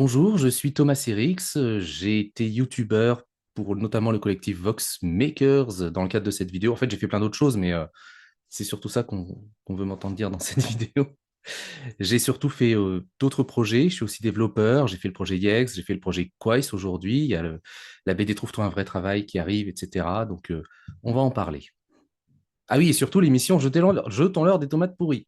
Bonjour, je suis Thomas Sirix. J'ai été youtubeur pour notamment le collectif Vox Makers dans le cadre de cette vidéo. En fait, j'ai fait plein d'autres choses, mais c'est surtout ça qu'on veut m'entendre dire dans cette vidéo. J'ai surtout fait d'autres projets. Je suis aussi développeur. J'ai fait le projet Yex, j'ai fait le projet Quais aujourd'hui. Il y a la BD Trouve-toi un vrai travail qui arrive, etc. Donc, on va en parler. Ah oui, et surtout l'émission Jetons-leur des tomates pourries.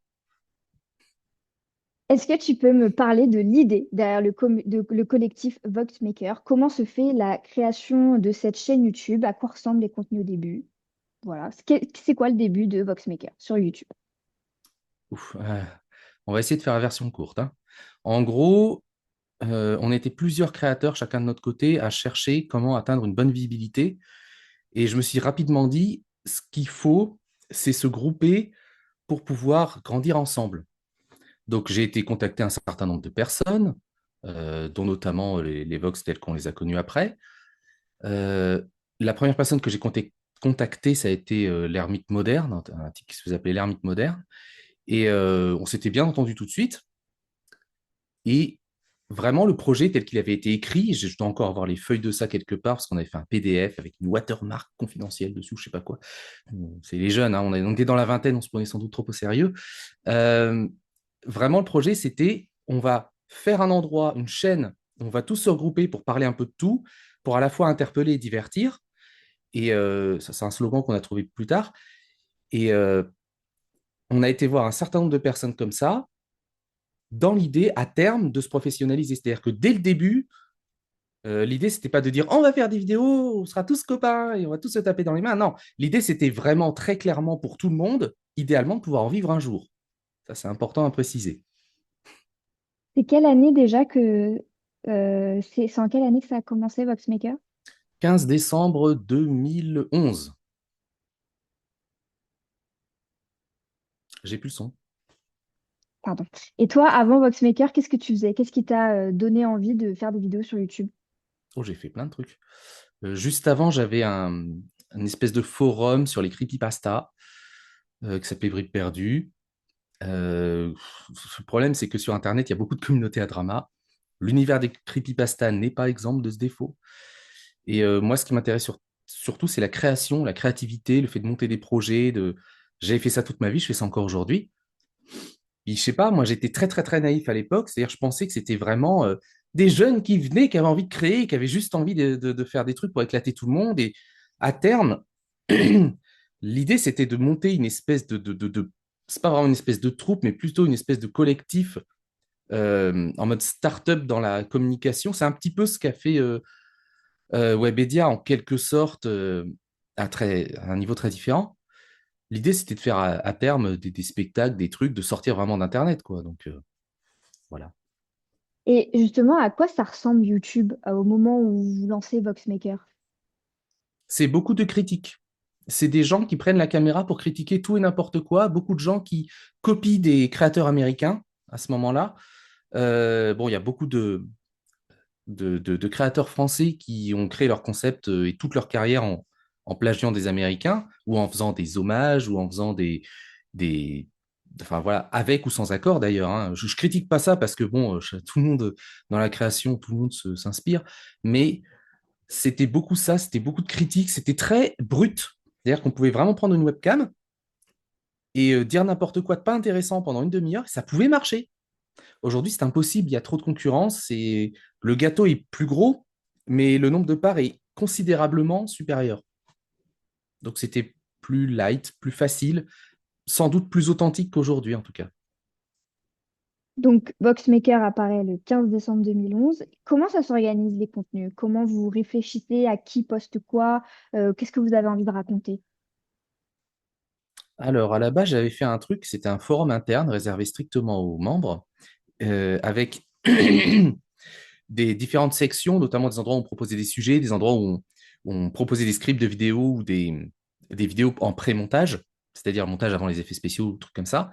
Est-ce que tu peux me parler de l'idée derrière le collectif Voxmaker? Comment se fait la création de cette chaîne YouTube? À quoi ressemblent les contenus au début? Voilà. C'est quoi le début de Voxmaker sur YouTube? Ouf, on va essayer de faire la version courte, hein. En gros, on était plusieurs créateurs, chacun de notre côté, à chercher comment atteindre une bonne visibilité. Et je me suis rapidement dit, ce qu'il faut, c'est se grouper pour pouvoir grandir ensemble. Donc, j'ai été contacté un certain nombre de personnes, dont notamment les Vox tels qu'on les a connus après. Euh, la première personne que j'ai contactée, ça a été l'ermite moderne, un type qui se faisait appeler l'ermite moderne. Et on s'était bien entendu tout de suite. Et vraiment, le projet tel qu'il avait été écrit, je dois encore avoir les feuilles de ça quelque part, parce qu'on avait fait un PDF avec une watermark confidentielle dessus, je sais pas quoi. C'est les jeunes, hein, on était dans la vingtaine, on se prenait sans doute trop au sérieux. Euh, Vraiment, le projet, c'était, on va faire un endroit, une chaîne, on va tous se regrouper pour parler un peu de tout, pour à la fois interpeller et divertir. Et ça, c'est un slogan qu'on a trouvé plus tard. Et on a été voir un certain nombre de personnes comme ça, dans l'idée, à terme, de se professionnaliser. C'est-à-dire que dès le début, l'idée, c'était pas de dire on va faire des vidéos, on sera tous copains et on va tous se taper dans les mains. Non, l'idée, c'était vraiment très clairement pour tout le monde, idéalement, de pouvoir en vivre un jour. Ça, c'est important à préciser. C'est quelle année déjà que c'est en quelle année que ça a commencé Voxmaker? 15 décembre 2011. J'ai plus le son. Pardon. Et toi, avant Voxmaker, qu'est-ce que tu faisais? Qu'est-ce qui t'a donné envie de faire des vidéos sur YouTube? Oh, j'ai fait plein de trucs. Juste avant, j'avais une espèce de forum sur les creepypastas qui s'appelait Bride Perdue. Euh, le problème, c'est que sur Internet, il y a beaucoup de communautés à drama. L'univers des creepypastas n'est pas exempt de ce défaut. Et moi, ce qui m'intéresse surtout, c'est la création, la créativité, le fait de monter des projets. J'avais fait ça toute ma vie, je fais ça encore aujourd'hui. Puis, je sais pas, moi, j'étais très, très, très naïf à l'époque. C'est-à-dire, je pensais que c'était vraiment des jeunes qui venaient, qui avaient envie de créer, qui avaient juste envie de faire des trucs pour éclater tout le monde. Et à terme, l'idée, c'était de monter une espèce c'est pas vraiment une espèce de troupe, mais plutôt une espèce de collectif en mode start-up dans la communication. C'est un petit peu ce qu'a fait Webedia en quelque sorte à un niveau très différent. L'idée, c'était de faire à terme des spectacles, des trucs, de sortir vraiment d'Internet, quoi. Donc, voilà. Et justement, à quoi ça ressemble YouTube au moment où vous lancez Voxmaker? C'est beaucoup de critiques. C'est des gens qui prennent la caméra pour critiquer tout et n'importe quoi. Beaucoup de gens qui copient des créateurs américains à ce moment-là. Bon, il y a beaucoup de créateurs français qui ont créé leur concept et toute leur carrière en plagiant des Américains ou en faisant des hommages ou en faisant des enfin voilà, avec ou sans accord d'ailleurs, hein. Je critique pas ça parce que bon, tout le monde dans la création, tout le monde s'inspire, mais c'était beaucoup ça, c'était beaucoup de critiques, c'était très brut. C'est-à-dire qu'on pouvait vraiment prendre une webcam et dire n'importe quoi de pas intéressant pendant une demi-heure, et ça pouvait marcher. Aujourd'hui, c'est impossible, il y a trop de concurrence, le gâteau est plus gros, mais le nombre de parts est considérablement supérieur. Donc c'était plus light, plus facile, sans doute plus authentique qu'aujourd'hui en tout cas. Donc, Voxmaker apparaît le 15 décembre 2011. Comment ça s'organise les contenus? Comment vous réfléchissez à qui poste quoi? Qu'est-ce que vous avez envie de raconter? Alors à la base, j'avais fait un truc, c'était un forum interne réservé strictement aux membres, avec des différentes sections, notamment des endroits où on proposait des sujets, des endroits où on proposait des scripts de vidéos ou des vidéos en pré-montage, c'est-à-dire montage avant les effets spéciaux, trucs comme ça.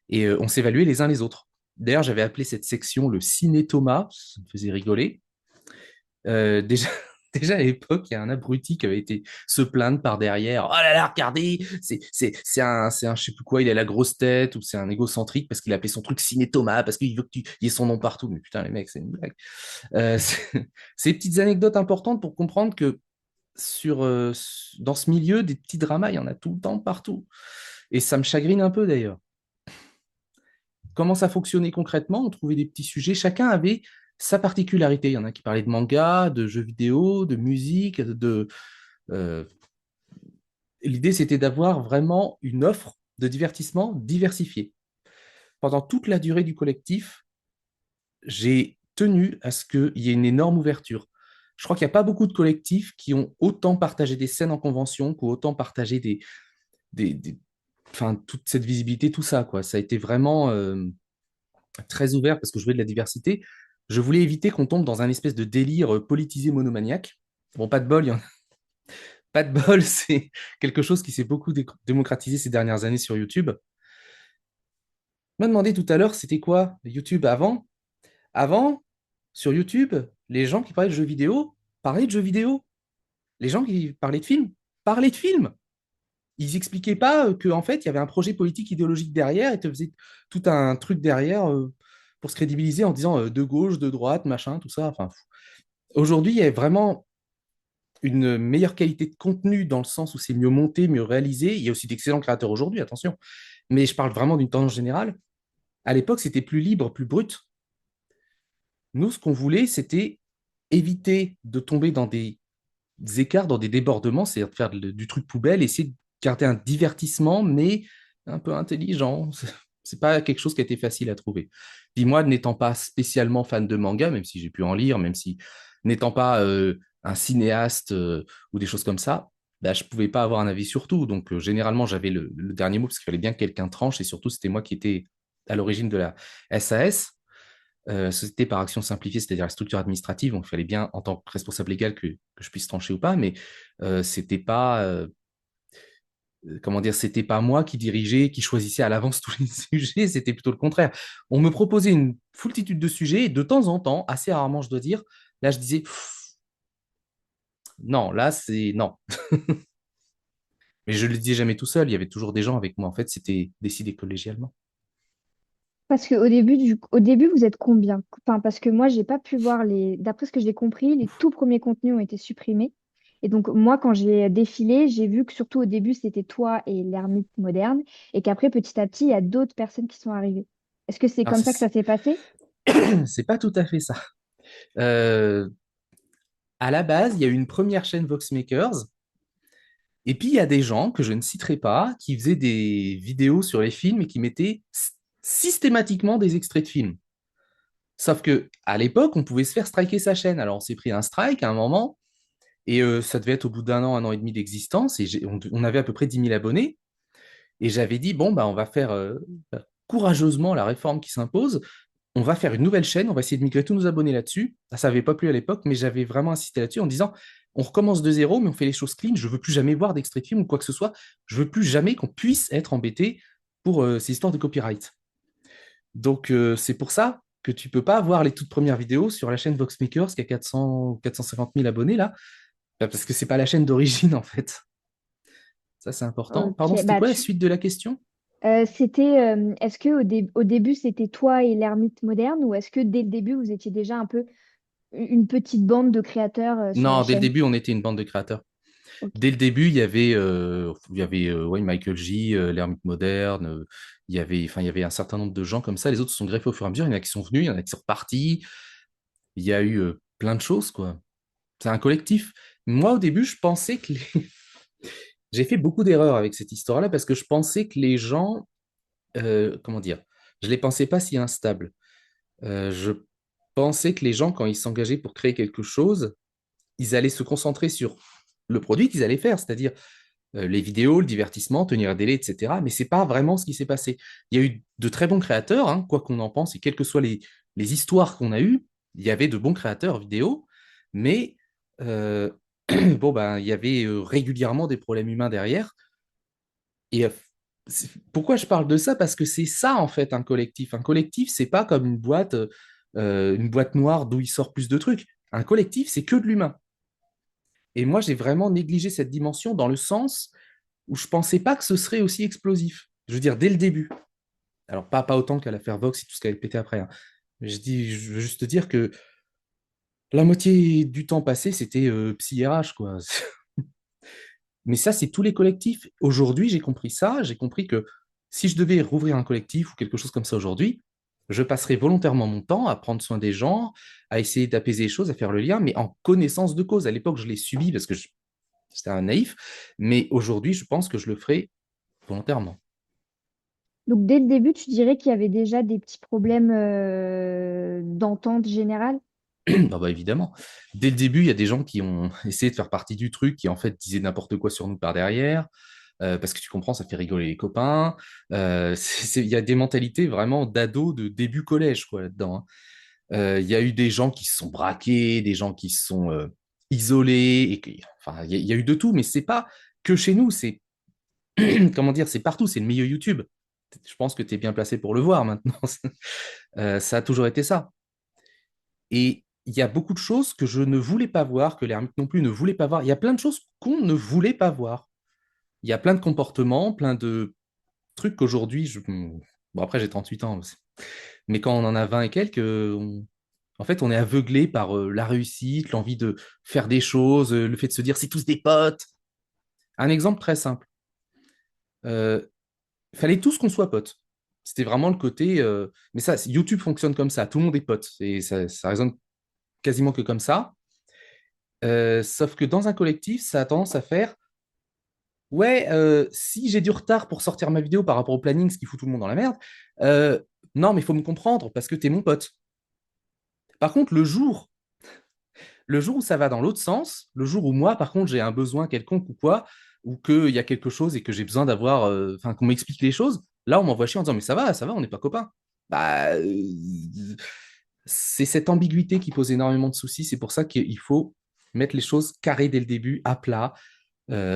Et on s'évaluait les uns les autres. D'ailleurs, j'avais appelé cette section le ciné Thomas, ça me faisait rigoler. Déjà, déjà à l'époque, il y a un abruti qui avait été se plaindre par derrière. Oh là là, regardez, c'est un je sais plus quoi, il a la grosse tête ou c'est un égocentrique parce qu'il a appelé son truc Ciné Thomas parce qu'il veut que tu y ait son nom partout. Mais putain, les mecs, c'est une blague. C'est des petites anecdotes importantes pour comprendre que dans ce milieu, des petits dramas, il y en a tout le temps partout. Et ça me chagrine un peu d'ailleurs. Comment ça fonctionnait concrètement? On trouvait des petits sujets. Chacun avait sa particularité. Il y en a qui parlaient de manga, de jeux vidéo, de musique. Euh, L'idée, c'était d'avoir vraiment une offre de divertissement diversifiée. Pendant toute la durée du collectif, j'ai tenu à ce qu'il y ait une énorme ouverture. Je crois qu'il n'y a pas beaucoup de collectifs qui ont autant partagé des scènes en convention, qui ont autant partagé enfin, toute cette visibilité, tout ça, quoi. Ça a été vraiment très ouvert parce que je voulais de la diversité. Je voulais éviter qu'on tombe dans un espèce de délire politisé monomaniaque. Bon, pas de bol, pas de bol, c'est quelque chose qui s'est beaucoup démocratisé ces dernières années sur YouTube. On m'a demandé tout à l'heure, c'était quoi YouTube avant? Avant, sur YouTube, les gens qui parlaient de jeux vidéo parlaient de jeux vidéo. Les gens qui parlaient de films parlaient de films. Ils expliquaient pas qu'en fait, il y avait un projet politique idéologique derrière et te faisaient tout un truc derrière pour se crédibiliser en disant de gauche, de droite, machin, tout ça. Enfin, aujourd'hui, il y a vraiment une meilleure qualité de contenu dans le sens où c'est mieux monté, mieux réalisé. Il y a aussi d'excellents créateurs aujourd'hui, attention. Mais je parle vraiment d'une tendance générale. À l'époque, c'était plus libre, plus brut. Nous, ce qu'on voulait, c'était éviter de tomber dans des écarts, dans des débordements, c'est-à-dire de faire du truc poubelle, essayer de garder un divertissement, mais un peu intelligent. C'est pas quelque chose qui a été facile à trouver. Puis moi, n'étant pas spécialement fan de manga, même si j'ai pu en lire, même si n'étant pas un cinéaste ou des choses comme ça, bah, je pouvais pas avoir un avis sur tout. Donc généralement, j'avais le dernier mot parce qu'il fallait bien que quelqu'un tranche et surtout, c'était moi qui étais à l'origine de la SAS. Société par action simplifiée, c'est-à-dire la structure administrative, donc il fallait bien, en tant que responsable légal, que je puisse trancher ou pas, mais c'était pas, comment dire, c'était pas moi qui dirigeais, qui choisissais à l'avance tous les sujets, c'était plutôt le contraire. On me proposait une foultitude de sujets, et de temps en temps, assez rarement, je dois dire, là, je disais, non, là, c'est non. Mais je ne le disais jamais tout seul, il y avait toujours des gens avec moi. En fait, c'était décidé collégialement. Parce qu'au début, au début, vous êtes combien? Enfin, parce que moi, j'ai pas pu voir les. D'après ce que j'ai compris, les tout premiers contenus ont été supprimés. Et donc, moi, quand j'ai défilé, j'ai vu que surtout au début, c'était toi et l'ermite moderne, et qu'après, petit à petit, il y a d'autres personnes qui sont arrivées. Est-ce que c'est Alors, comme ça que ça s'est passé? c'est pas tout à fait ça. Euh, à la base, il y a eu une première chaîne Voxmakers. Et puis, il y a des gens que je ne citerai pas qui faisaient des vidéos sur les films et qui mettaient systématiquement des extraits de films. Sauf que à l'époque, on pouvait se faire striker sa chaîne. Alors, on s'est pris un strike à un moment, et ça devait être au bout d'un an, un an et demi d'existence, et on avait à peu près 10 000 abonnés. Et j'avais dit, bon, bah, on va faire courageusement la réforme qui s'impose. On va faire une nouvelle chaîne, on va essayer de migrer tous nos abonnés là-dessus. Ça n'avait pas plu à l'époque, mais j'avais vraiment insisté là-dessus en disant, on recommence de zéro, mais on fait les choses clean. Je veux plus jamais voir d'extrait de film ou quoi que ce soit. Je veux plus jamais qu'on puisse être embêté pour ces histoires de copyright. Donc c'est pour ça que tu peux pas voir les toutes premières vidéos sur la chaîne Voxmakers qui a 400 ou 450 000 abonnés là, parce que c'est pas la chaîne d'origine en fait. Ça c'est important. Pardon, Ok, c'était quoi la suite de la question? c'était, est-ce que au début, c'était toi et l'ermite moderne, ou est-ce que dès le début, vous étiez déjà un peu une petite bande de créateurs sur la Non, dès le chaîne? début, on était une bande de créateurs. Ok. Dès le début, il y avait ouais, Michael J, l'ermite moderne, enfin, il y avait un certain nombre de gens comme ça. Les autres se sont greffés au fur et à mesure. Il y en a qui sont venus, il y en a qui sont repartis. Il y a eu plein de choses, quoi. C'est un collectif. Moi, au début, je pensais que j'ai fait beaucoup d'erreurs avec cette histoire-là parce que je pensais que les gens, comment dire, je les pensais pas si instables. Je pensais que les gens, quand ils s'engageaient pour créer quelque chose, ils allaient se concentrer sur le produit qu'ils allaient faire, c'est-à-dire les vidéos, le divertissement, tenir un délai, etc. Mais c'est pas vraiment ce qui s'est passé. Il y a eu de très bons créateurs, hein, quoi qu'on en pense, et quelles que soient les histoires qu'on a eues, il y avait de bons créateurs vidéo, mais euh, bon, ben, il y avait régulièrement des problèmes humains derrière. Et pourquoi je parle de ça? Parce que c'est ça, en fait, un collectif. Un collectif, c'est pas comme une boîte noire d'où il sort plus de trucs. Un collectif, c'est que de l'humain. Et moi, j'ai vraiment négligé cette dimension dans le sens où je pensais pas que ce serait aussi explosif. Je veux dire, dès le début. Alors, pas autant qu'à l'affaire Vox et tout ce qui avait pété après, hein. Mais je veux juste te dire que la moitié du temps passé, c'était psy RH, quoi. Mais ça, c'est tous les collectifs. Aujourd'hui, j'ai compris ça. J'ai compris que si je devais rouvrir un collectif ou quelque chose comme ça aujourd'hui, je passerais volontairement mon temps à prendre soin des gens, à essayer d'apaiser les choses, à faire le lien, mais en connaissance de cause. À l'époque, je l'ai subi parce que c'était un naïf, mais aujourd'hui, je pense que je le ferai volontairement. Donc, dès le début, tu dirais qu'il y avait déjà des petits problèmes d'entente générale? Ah bah évidemment. Dès le début, il y a des gens qui ont essayé de faire partie du truc, qui en fait disaient n'importe quoi sur nous par derrière, parce que tu comprends, ça fait rigoler les copains. Il y a des mentalités vraiment d'ados de début collège, quoi, là-dedans, hein. Il y a eu des gens qui se sont braqués, des gens qui se sont isolés, enfin, il y a eu de tout, mais c'est pas que chez nous, c'est, comment dire, c'est partout, c'est le milieu YouTube. Je pense que tu es bien placé pour le voir maintenant. Ça a toujours été ça. Et il y a beaucoup de choses que je ne voulais pas voir, que l'ermite non plus ne voulait pas voir. Il y a plein de choses qu'on ne voulait pas voir. Il y a plein de comportements, plein de trucs qu'aujourd'hui, bon, après j'ai 38 ans aussi. Mais quand on en a 20 et quelques, en fait, on est aveuglé par la réussite, l'envie de faire des choses, le fait de se dire c'est tous des potes. Un exemple très simple. Euh, Fallait tous qu'on soit potes. C'était vraiment le côté. Mais ça, YouTube fonctionne comme ça. Tout le monde est pote. Et ça résonne quasiment que comme ça. Sauf que dans un collectif, ça a tendance à faire ouais, si j'ai du retard pour sortir ma vidéo par rapport au planning, ce qui fout tout le monde dans la merde, euh, non, mais il faut me comprendre parce que t'es mon pote. Par contre, le jour où ça va dans l'autre sens, le jour où moi, par contre, j'ai un besoin quelconque ou quoi, ou qu'il y a quelque chose et que j'ai besoin d'avoir, enfin, qu'on m'explique les choses, là, on m'envoie chier en disant, mais ça va, on n'est pas copains. Bah, c'est cette ambiguïté qui pose énormément de soucis. C'est pour ça qu'il faut mettre les choses carrées dès le début, à plat.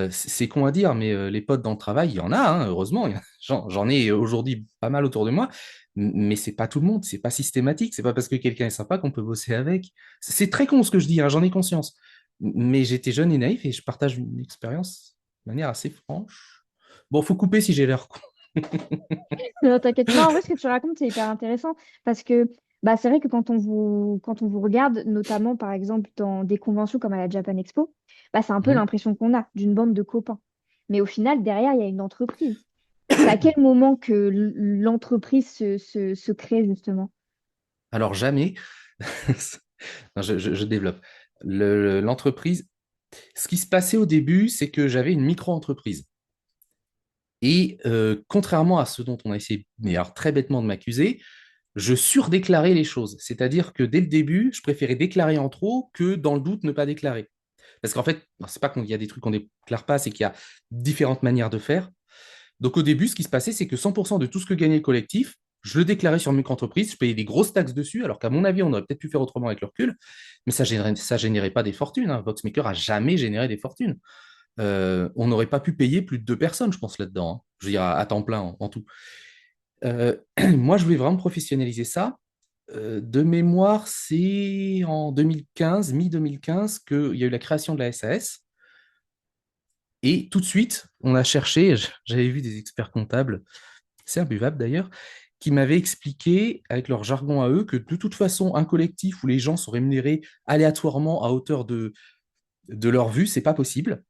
C'est con à dire, mais les potes dans le travail, il y en a, hein, heureusement. J'en ai aujourd'hui pas mal autour de moi, mais c'est pas tout le monde, c'est pas systématique. C'est pas parce que quelqu'un est sympa qu'on peut bosser avec. C'est très con ce que je dis, hein, j'en ai conscience. Mais j'étais jeune et naïf et je partage une expérience de manière assez franche. Bon, faut couper si j'ai l'air con. Non, t'inquiète. Non, en vrai, ce que tu racontes, c'est hyper intéressant parce que bah, c'est vrai que quand on vous regarde, notamment par exemple dans des conventions comme à la Japan Expo, bah, c'est un peu Mhm. l'impression qu'on a d'une bande de copains. Mais au final, derrière, il y a une entreprise. C'est à quel moment que l'entreprise se crée justement? Alors jamais, non, je développe. L'entreprise, ce qui se passait au début, c'est que j'avais une micro-entreprise. Et contrairement à ce dont on a essayé, mais alors très bêtement de m'accuser, je surdéclarais les choses. C'est-à-dire que dès le début, je préférais déclarer en trop que dans le doute ne pas déclarer. Parce qu'en fait, c'est pas qu'il y a des trucs qu'on ne déclare pas, c'est qu'il y a différentes manières de faire. Donc au début, ce qui se passait, c'est que 100% de tout ce que gagnait le collectif, je le déclarais sur micro-entreprise, je payais des grosses taxes dessus, alors qu'à mon avis, on aurait peut-être pu faire autrement avec le recul, mais ça générait pas des fortunes, hein. Voxmaker a jamais généré des fortunes. On n'aurait pas pu payer plus de 2 personnes, je pense, là-dedans, hein. Je veux dire, à temps plein en tout. Moi, je voulais vraiment professionnaliser ça. De mémoire, c'est en 2015, mi-2015, qu'il y a eu la création de la SAS. Et tout de suite, on a cherché, j'avais vu des experts comptables, c'est imbuvable d'ailleurs, qui m'avaient expliqué, avec leur jargon à eux, que de toute façon, un collectif où les gens sont rémunérés aléatoirement à hauteur de leur vue, c'est pas possible.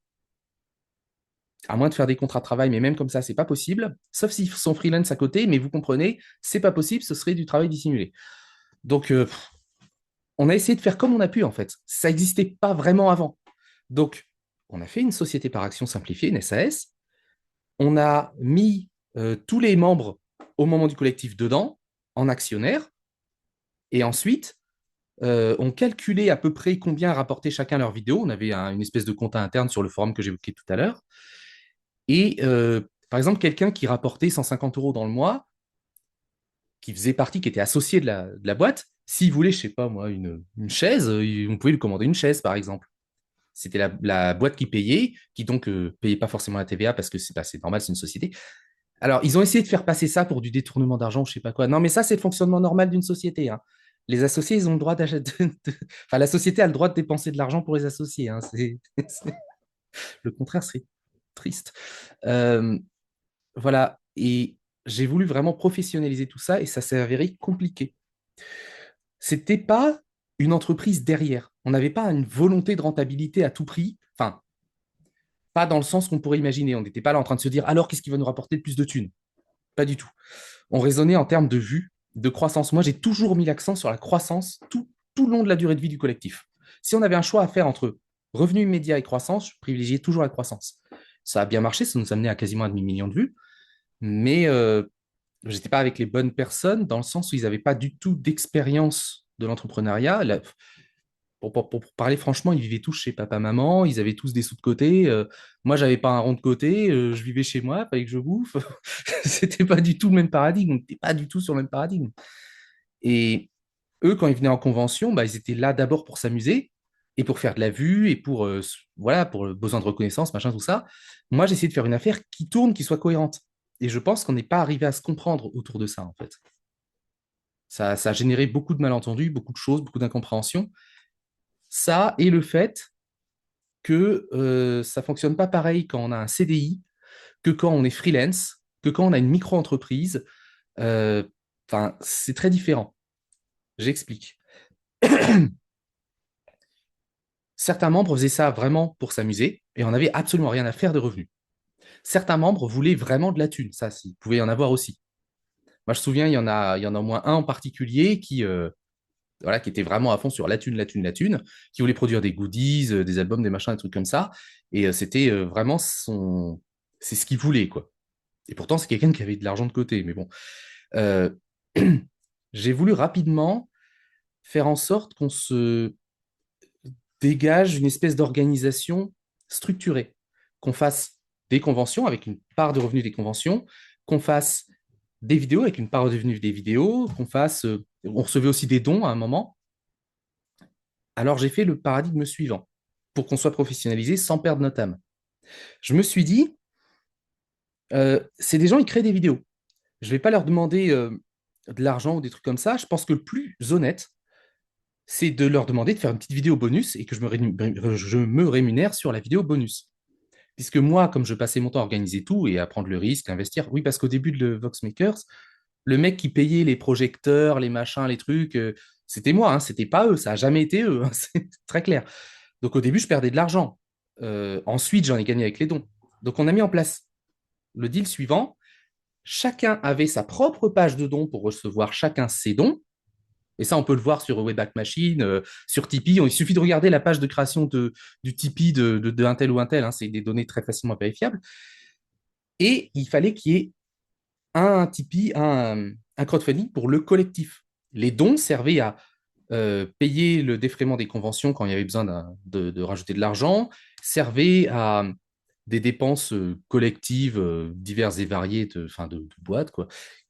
À moins de faire des contrats de travail, mais même comme ça, c'est pas possible. Sauf s'ils sont freelance à côté, mais vous comprenez, c'est pas possible, ce serait du travail dissimulé. Donc, on a essayé de faire comme on a pu, en fait. Ça n'existait pas vraiment avant. Donc, on a fait une société par action simplifiée, une SAS. On a mis tous les membres au moment du collectif dedans, en actionnaire. Et ensuite, on calculait à peu près combien rapportait chacun leur vidéo. On avait une espèce de compte interne sur le forum que j'évoquais tout à l'heure. Et par exemple, quelqu'un qui rapportait 150 euros dans le mois, qui faisait partie, qui était associé de la boîte, s'il voulait, je sais pas moi, une chaise, on pouvait lui commander une chaise, par exemple. C'était la boîte qui payait, qui donc payait pas forcément la TVA parce que c'est normal, c'est une société. Alors, ils ont essayé de faire passer ça pour du détournement d'argent ou je sais pas quoi. Non, mais ça, c'est le fonctionnement normal d'une société, hein. Les associés, ils ont le droit Enfin, la société a le droit de dépenser de l'argent pour les associés, hein. Le contraire serait triste. Euh, voilà. Et j'ai voulu vraiment professionnaliser tout ça et ça s'est avéré compliqué. C'était pas une entreprise derrière. On n'avait pas une volonté de rentabilité à tout prix. Enfin, pas dans le sens qu'on pourrait imaginer. On n'était pas là en train de se dire alors qu'est-ce qui va nous rapporter le plus de thunes. Pas du tout. On raisonnait en termes de vue, de croissance. Moi, j'ai toujours mis l'accent sur la croissance tout le long de la durée de vie du collectif. Si on avait un choix à faire entre revenu immédiat et croissance, je privilégiais toujours la croissance. Ça a bien marché, ça nous a amené à quasiment un demi-million de vues, mais je n'étais pas avec les bonnes personnes dans le sens où ils n'avaient pas du tout d'expérience de l'entrepreneuriat. Pour parler franchement, ils vivaient tous chez papa-maman, ils avaient tous des sous de côté. Moi, j'avais pas un rond de côté, je vivais chez moi, fallait que je bouffe. C'était pas du tout le même paradigme, on n'était pas du tout sur le même paradigme. Et eux, quand ils venaient en convention, bah, ils étaient là d'abord pour s'amuser et pour faire de la vue et pour, voilà, pour le besoin de reconnaissance, machin, tout ça. Moi, j'essayais de faire une affaire qui tourne, qui soit cohérente. Et je pense qu'on n'est pas arrivé à se comprendre autour de ça, en fait. Ça a généré beaucoup de malentendus, beaucoup de choses, beaucoup d'incompréhension. Ça et le fait que ça ne fonctionne pas pareil quand on a un CDI, que quand on est freelance, que quand on a une micro-entreprise. Euh, Enfin, c'est très différent. J'explique. Certains membres faisaient ça vraiment pour s'amuser et on n'avait absolument rien à faire de revenus. Certains membres voulaient vraiment de la thune. Ça, il pouvait y en avoir aussi. Moi, je me souviens, il y en a au moins un en particulier voilà, qui était vraiment à fond sur la thune, la thune, la thune, qui voulait produire des goodies, des albums, des machins, des trucs comme ça. Et c'était vraiment c'est ce qu'il voulait, quoi. Et pourtant, c'est quelqu'un qui avait de l'argent de côté. Mais bon, Euh, j'ai voulu rapidement faire en sorte qu'on se dégage une espèce d'organisation structurée, qu'on fasse des conventions avec une part de revenus des conventions, qu'on fasse des vidéos avec une part de revenus des vidéos, on recevait aussi des dons à un moment. Alors j'ai fait le paradigme suivant pour qu'on soit professionnalisé sans perdre notre âme. Je me suis dit, c'est des gens, ils créent des vidéos. Je ne vais pas leur demander de l'argent ou des trucs comme ça. Je pense que le plus honnête, c'est de leur demander de faire une petite vidéo bonus et que je me rémunère sur la vidéo bonus. Puisque moi, comme je passais mon temps à organiser tout et à prendre le risque, à investir, oui, parce qu'au début de Voxmakers, le mec qui payait les projecteurs, les machins, les trucs, c'était moi, hein, c'était pas eux, ça a jamais été eux, hein, c'est très clair. Donc au début, je perdais de l'argent. Ensuite, j'en ai gagné avec les dons. Donc on a mis en place le deal suivant. Chacun avait sa propre page de dons pour recevoir chacun ses dons. Et ça, on peut le voir sur Wayback Machine, sur Tipeee. Il suffit de regarder la page de création du Tipeee un tel ou un tel, hein. C'est des données très facilement vérifiables. Et il fallait qu'il y ait un Tipeee, un crowdfunding pour le collectif. Les dons servaient à payer le défraiement des conventions quand il y avait besoin de rajouter de l'argent, servaient à des dépenses collectives diverses et variées de boîtes, quoi.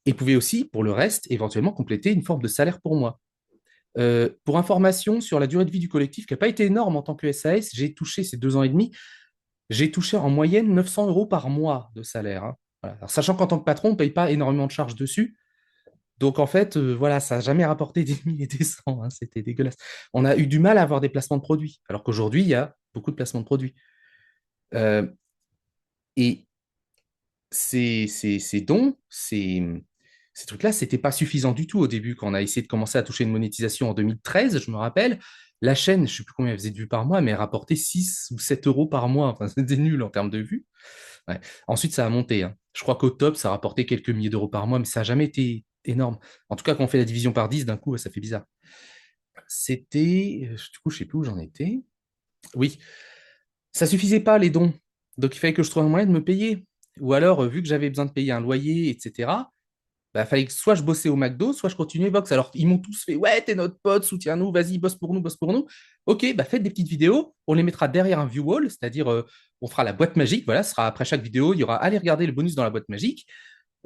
Et pouvaient aussi, pour le reste, éventuellement compléter une forme de salaire pour moi. Pour information sur la durée de vie du collectif, qui n'a pas été énorme en tant que SAS, j'ai touché ces 2 ans et demi, j'ai touché en moyenne 900 euros par mois de salaire, hein. Voilà. Alors, sachant qu'en tant que patron, on ne paye pas énormément de charges dessus. Donc en fait, voilà, ça n'a jamais rapporté des milliers et des cents, hein. C'était dégueulasse. On a eu du mal à avoir des placements de produits, alors qu'aujourd'hui, il y a beaucoup de placements de produits. Euh, et ces dons, ces trucs-là, c'était pas suffisant du tout au début. Quand on a essayé de commencer à toucher une monétisation en 2013, je me rappelle, la chaîne, je ne sais plus combien elle faisait de vues par mois, mais elle rapportait 6 ou 7 euros par mois. Enfin, c'était nul en termes de vues. Ouais. Ensuite, ça a monté, hein. Je crois qu'au top, ça rapportait quelques milliers d'euros par mois, mais ça n'a jamais été énorme. En tout cas, quand on fait la division par 10, d'un coup, ça fait bizarre. Du coup, je ne sais plus où j'en étais. Oui, ça suffisait pas les dons. Donc il fallait que je trouve un moyen de me payer. Ou alors, vu que j'avais besoin de payer un loyer, etc., bah, fallait que soit je bossais au McDo, soit je continuais Vox. Alors ils m'ont tous fait, ouais, t'es notre pote, soutiens-nous, vas-y, bosse pour nous, bosse pour nous. Ok, bah faites des petites vidéos, on les mettra derrière un view wall, c'est-à-dire on fera la boîte magique. Voilà, ce sera après chaque vidéo, il y aura allez regarder le bonus dans la boîte magique.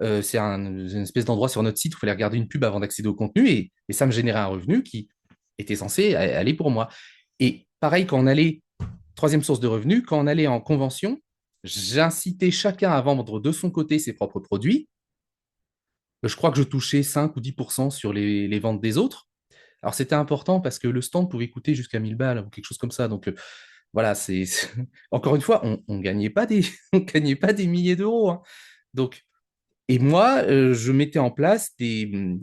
C'est une espèce d'endroit sur notre site où il fallait regarder une pub avant d'accéder au contenu et ça me générait un revenu qui était censé aller pour moi. Et pareil, quand on allait, troisième source de revenus, quand on allait en convention, j'incitais chacun à vendre de son côté ses propres produits. Je crois que je touchais 5 ou 10% sur les ventes des autres. Alors, c'était important parce que le stand pouvait coûter jusqu'à 1000 balles ou quelque chose comme ça. Donc, voilà, encore une fois, on ne gagnait pas des... on gagnait pas des milliers d'euros, hein. Donc, et moi, je mettais en place des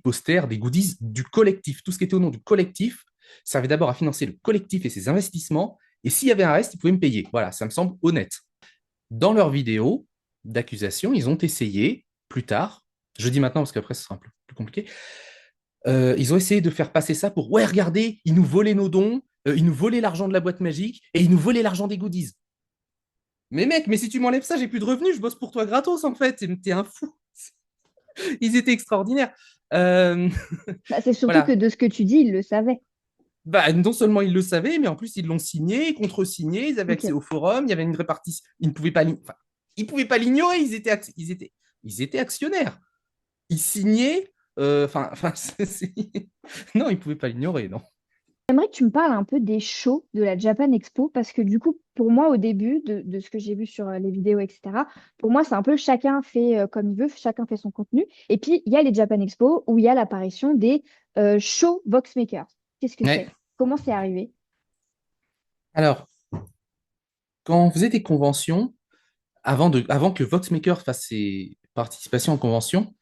posters, des goodies du collectif. Tout ce qui était au nom du collectif servait d'abord à financer le collectif et ses investissements. Et s'il y avait un reste, ils pouvaient me payer. Voilà, ça me semble honnête. Dans leurs vidéos d'accusation, ils ont essayé, plus tard, je dis maintenant parce qu'après ce sera un peu plus compliqué, ils ont essayé de faire passer ça pour ouais, regardez, ils nous volaient nos dons, ils nous volaient l'argent de la boîte magique et ils nous volaient l'argent des goodies. Mais mec, mais si tu m'enlèves ça, j'ai plus de revenus, je bosse pour toi gratos en fait, t'es un fou. Ils étaient extraordinaires. Euh, Bah, c'est surtout que voilà. de ce que tu dis, ils le savaient. Bah, non seulement ils le savaient, mais en plus ils l'ont signé, contre-signé, ils avaient accès Ok. au forum, il y avait une répartition. Enfin, ils pouvaient pas l'ignorer, ils étaient actionnaires. Ils signaient. Enfin, non, ils pouvaient pas l'ignorer, non. J'aimerais que tu me parles un peu des shows de la Japan Expo parce que du coup, pour moi, au début de ce que j'ai vu sur les vidéos, etc., pour moi, c'est un peu chacun fait comme il veut, chacun fait son contenu. Et puis, il y a les Japan Expo où il y a l'apparition des shows Voxmakers. Qu'est-ce que Ouais. c'est? Comment c'est arrivé? Alors, quand on faisait des conventions, avant que Voxmaker fasse ses participations en convention,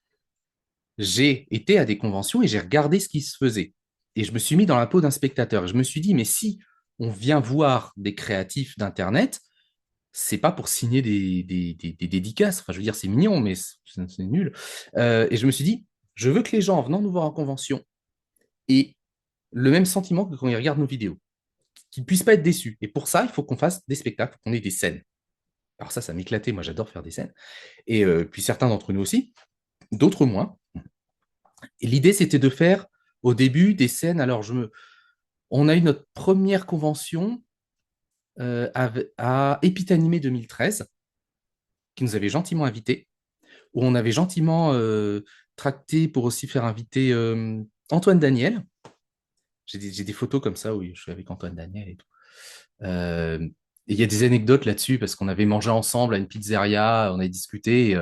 j'ai été à des conventions et j'ai regardé ce qui se faisait. Et je me suis mis dans la peau d'un spectateur. Et je me suis dit, mais si on vient voir des créatifs d'Internet, c'est pas pour signer des dédicaces. Enfin, je veux dire, c'est mignon, mais c'est nul. Et je me suis dit, je veux que les gens, en venant nous voir en convention, aient le même sentiment que quand ils regardent nos vidéos, qu'ils ne puissent pas être déçus. Et pour ça, il faut qu'on fasse des spectacles, qu'on ait des scènes. Alors ça m'éclatait. Moi, j'adore faire des scènes. Et puis certains d'entre nous aussi, d'autres moins. Et l'idée, c'était de faire au début des scènes. On a eu notre première convention à Épitanimé 2013, qui nous avait gentiment invités, où on avait gentiment tracté pour aussi faire inviter Antoine Daniel. J'ai des photos comme ça où je suis avec Antoine Daniel et tout. Euh, et il y a des anecdotes là-dessus parce qu'on avait mangé ensemble à une pizzeria, on avait discuté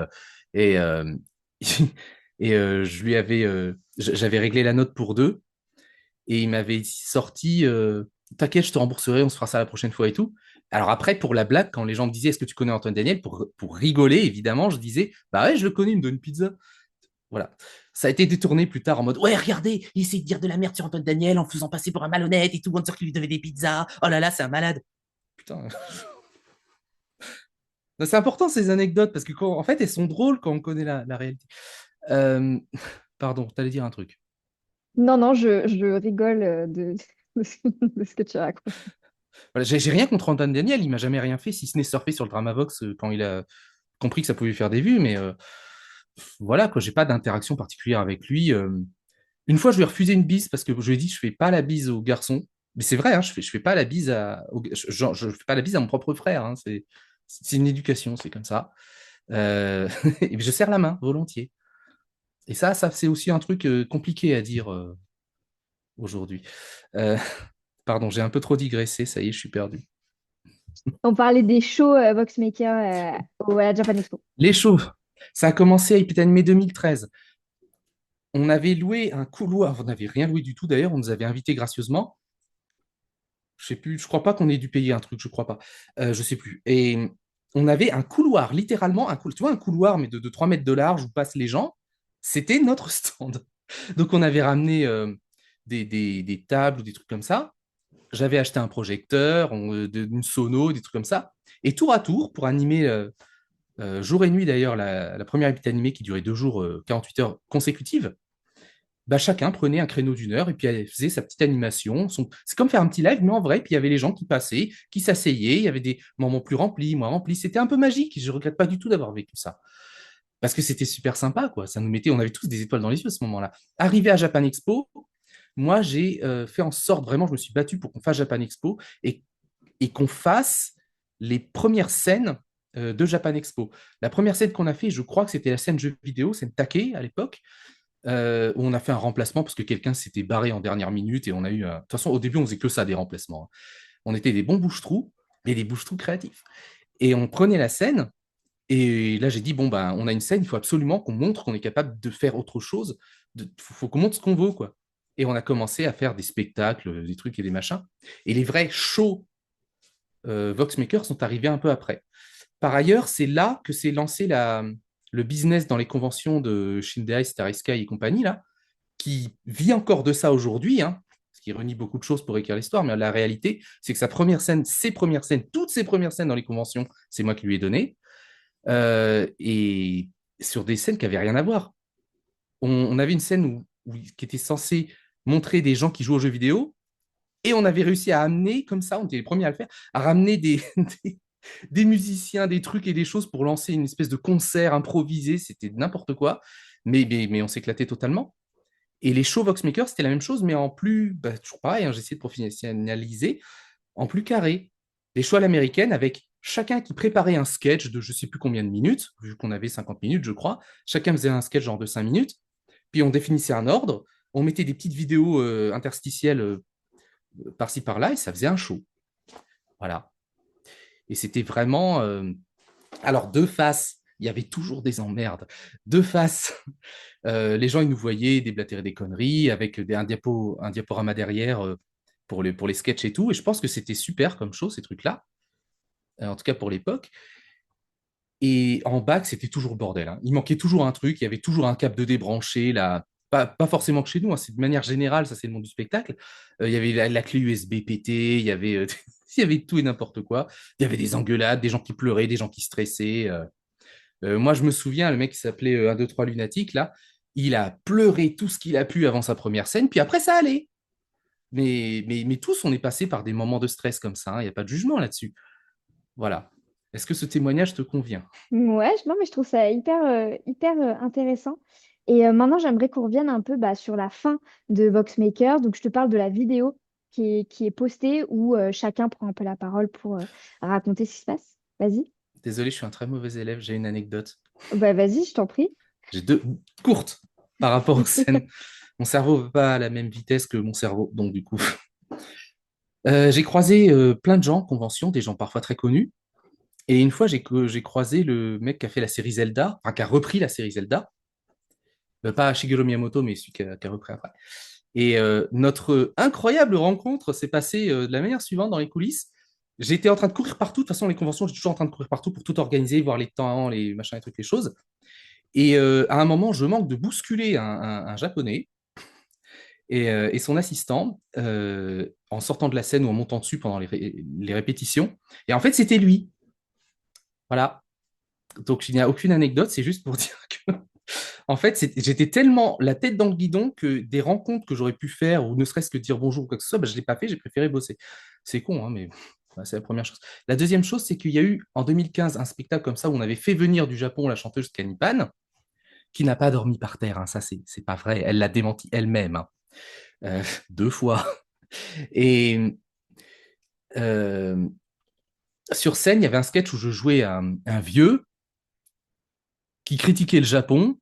et, j'avais réglé la note pour deux et il m'avait sorti t'inquiète, je te rembourserai, on se fera ça la prochaine fois et tout. Alors après, pour la blague, quand les gens me disaient est-ce que tu connais Antoine Daniel, pour rigoler, évidemment, je disais bah ouais, je le connais, il me donne une pizza. Voilà. Ça a été détourné plus tard en mode ouais, regardez, il essaie de dire de la merde sur Antoine Daniel en faisant passer pour un malhonnête et tout, en disant qu'il lui devait des pizzas. Oh là là, c'est un malade. Putain. C'est important ces anecdotes parce que en fait, elles sont drôles quand on connaît la réalité. Euh, Pardon, t'allais dire un truc. Non, non, je rigole de ce que tu racontes. Voilà, j'ai rien contre Antoine Daniel, il m'a jamais rien fait, si ce n'est surfer sur le Dramavox quand il a compris que ça pouvait faire des vues, mais voilà, quoi, j'ai pas d'interaction particulière avec lui. Une fois, je lui ai refusé une bise parce que je lui ai dit je fais pas la bise aux garçons. Mais c'est vrai, hein, je fais pas la bise je fais pas la bise à mon propre frère. Hein, c'est une éducation, c'est comme ça. Et je serre la main volontiers. Et ça c'est aussi un truc compliqué à dire aujourd'hui. Euh, Pardon, j'ai un peu trop digressé, ça y est, je suis perdu. On parlait des shows Voxmakers à la Japan Expo. Les shows, ça a commencé à Epitanimé 2013. On avait loué un couloir, on n'avait rien loué du tout d'ailleurs, on nous avait invités gracieusement. Je sais plus, je crois pas qu'on ait dû payer un truc, je crois pas. Je sais plus. Et on avait un couloir, littéralement, tu vois, un couloir, mais de 3 mètres de large où passent les gens. C'était notre stand. Donc on avait ramené des tables ou des trucs comme ça. J'avais acheté un projecteur, une sono, des trucs comme ça. Et tour à tour, pour animer jour et nuit d'ailleurs, la première épite animée qui durait 2 jours, 48 heures consécutives, bah, chacun prenait un créneau d'une heure et puis elle faisait sa petite animation. C'est comme faire un petit live, mais en vrai. Puis il y avait les gens qui passaient, qui s'asseyaient. Il y avait des moments plus remplis, moins remplis. C'était un peu magique. Je ne regrette pas du tout d'avoir vécu ça. Parce que c'était super sympa, quoi. Ça nous mettait, on avait tous des étoiles dans les yeux à ce moment-là. Arrivé à Japan Expo, moi, j'ai fait en sorte, vraiment, je me suis battu pour qu'on fasse Japan Expo et qu'on fasse les premières scènes de Japan Expo. La première scène qu'on a fait, je crois que c'était la scène jeu vidéo, scène Take à l'époque où on a fait un remplacement parce que quelqu'un s'était barré en dernière minute et on a eu. De toute façon, au début, on faisait que ça, des remplacements, hein. On était des bons bouche-trous, mais des bouche-trous créatifs. Et on prenait la scène. Et là, j'ai dit bon, ben, on a une scène, il faut absolument qu'on montre qu'on est capable de faire autre chose. Faut qu'on montre ce qu'on vaut, quoi. Et on a commencé à faire des spectacles, des trucs et des machins. Et les vrais shows Voxmaker sont arrivés un peu après. Par ailleurs, c'est là que s'est lancé le business dans les conventions de Shindeai, Starry Sky et compagnie, là, qui vit encore de ça aujourd'hui, hein, ce qui renie beaucoup de choses pour écrire l'histoire, mais la réalité, c'est que sa première scène, ses premières scènes, toutes ses premières scènes dans les conventions, c'est moi qui lui ai donné, et sur des scènes qui n'avaient rien à voir. On avait une scène qui était censée montrer des gens qui jouent aux jeux vidéo, et on avait réussi à amener, comme ça, on était les premiers à le faire, à ramener des musiciens, des trucs et des choses pour lancer une espèce de concert improvisé. C'était n'importe quoi, mais on s'éclatait totalement. Et les shows Voxmaker, c'était la même chose, mais en plus, bah, toujours pareil, hein, j'ai essayé de professionnaliser, en plus carré. Les shows à l'américaine avec chacun qui préparait un sketch de je ne sais plus combien de minutes, vu qu'on avait 50 minutes, je crois. Chacun faisait un sketch genre de 5 minutes, puis on définissait un ordre, on mettait des petites vidéos interstitielles par-ci par-là, et ça faisait un show. Voilà. Et c'était vraiment. Alors, de face, il y avait toujours des emmerdes. De face, les gens, ils nous voyaient déblatérer des conneries avec un diaporama derrière pour les sketchs et tout. Et je pense que c'était super comme chose, ces trucs-là, en tout cas pour l'époque. Et en bac, c'était toujours le bordel, hein. Il manquait toujours un truc, il y avait toujours un câble de débranché, là. Pas forcément que chez nous, hein, c'est de manière générale, ça c'est le monde du spectacle. Il y avait la clé USB pétée, il y avait, il y avait tout et n'importe quoi. Il y avait des engueulades, des gens qui pleuraient, des gens qui stressaient. Moi, je me souviens, le mec qui s'appelait 1, 2, 3 Lunatique, là, il a pleuré tout ce qu'il a pu avant sa première scène, puis après, ça allait. Mais tous, on est passé par des moments de stress comme ça, hein, il n'y a pas de jugement là-dessus. Voilà. Est-ce que ce témoignage te convient? Ouais, non, mais je trouve ça hyper intéressant. Et maintenant, j'aimerais qu'on revienne un peu bah, sur la fin de Voxmaker. Donc, je te parle de la vidéo qui est postée où chacun prend un peu la parole pour raconter ce qui se passe. Vas-y. Désolé, je suis un très mauvais élève, j'ai une anecdote. Bah, vas-y, je t'en prie. J'ai deux courtes par rapport aux scènes. Mon cerveau ne va pas à la même vitesse que mon cerveau, donc du coup. J'ai croisé plein de gens en convention, des gens parfois très connus. Et une fois, j'ai croisé le mec qui a fait la série Zelda, enfin qui a repris la série Zelda. Pas Shigeru Miyamoto, mais celui qui a repris après. Et notre incroyable rencontre s'est passée de la manière suivante dans les coulisses. J'étais en train de courir partout. De toute façon, les conventions, j'étais toujours en train de courir partout pour tout organiser, voir les temps, les machins, les trucs, les choses. Et à un moment, je manque de bousculer un japonais et son assistant en sortant de la scène ou en montant dessus pendant les répétitions. Et en fait, c'était lui. Voilà. Donc, il n'y a aucune anecdote, c'est juste pour dire que, en fait, j'étais tellement la tête dans le guidon que des rencontres que j'aurais pu faire, ou ne serait-ce que dire bonjour ou quoi que ce soit, bah, je ne l'ai pas fait, j'ai préféré bosser. C'est con, hein, mais bah, c'est la première chose. La deuxième chose, c'est qu'il y a eu en 2015 un spectacle comme ça où on avait fait venir du Japon la chanteuse Kanipan, qui n'a pas dormi par terre, hein, ça c'est pas vrai, elle l'a démenti elle-même, hein, deux fois. Et euh, sur scène, il y avait un sketch où je jouais un vieux qui critiquait le Japon.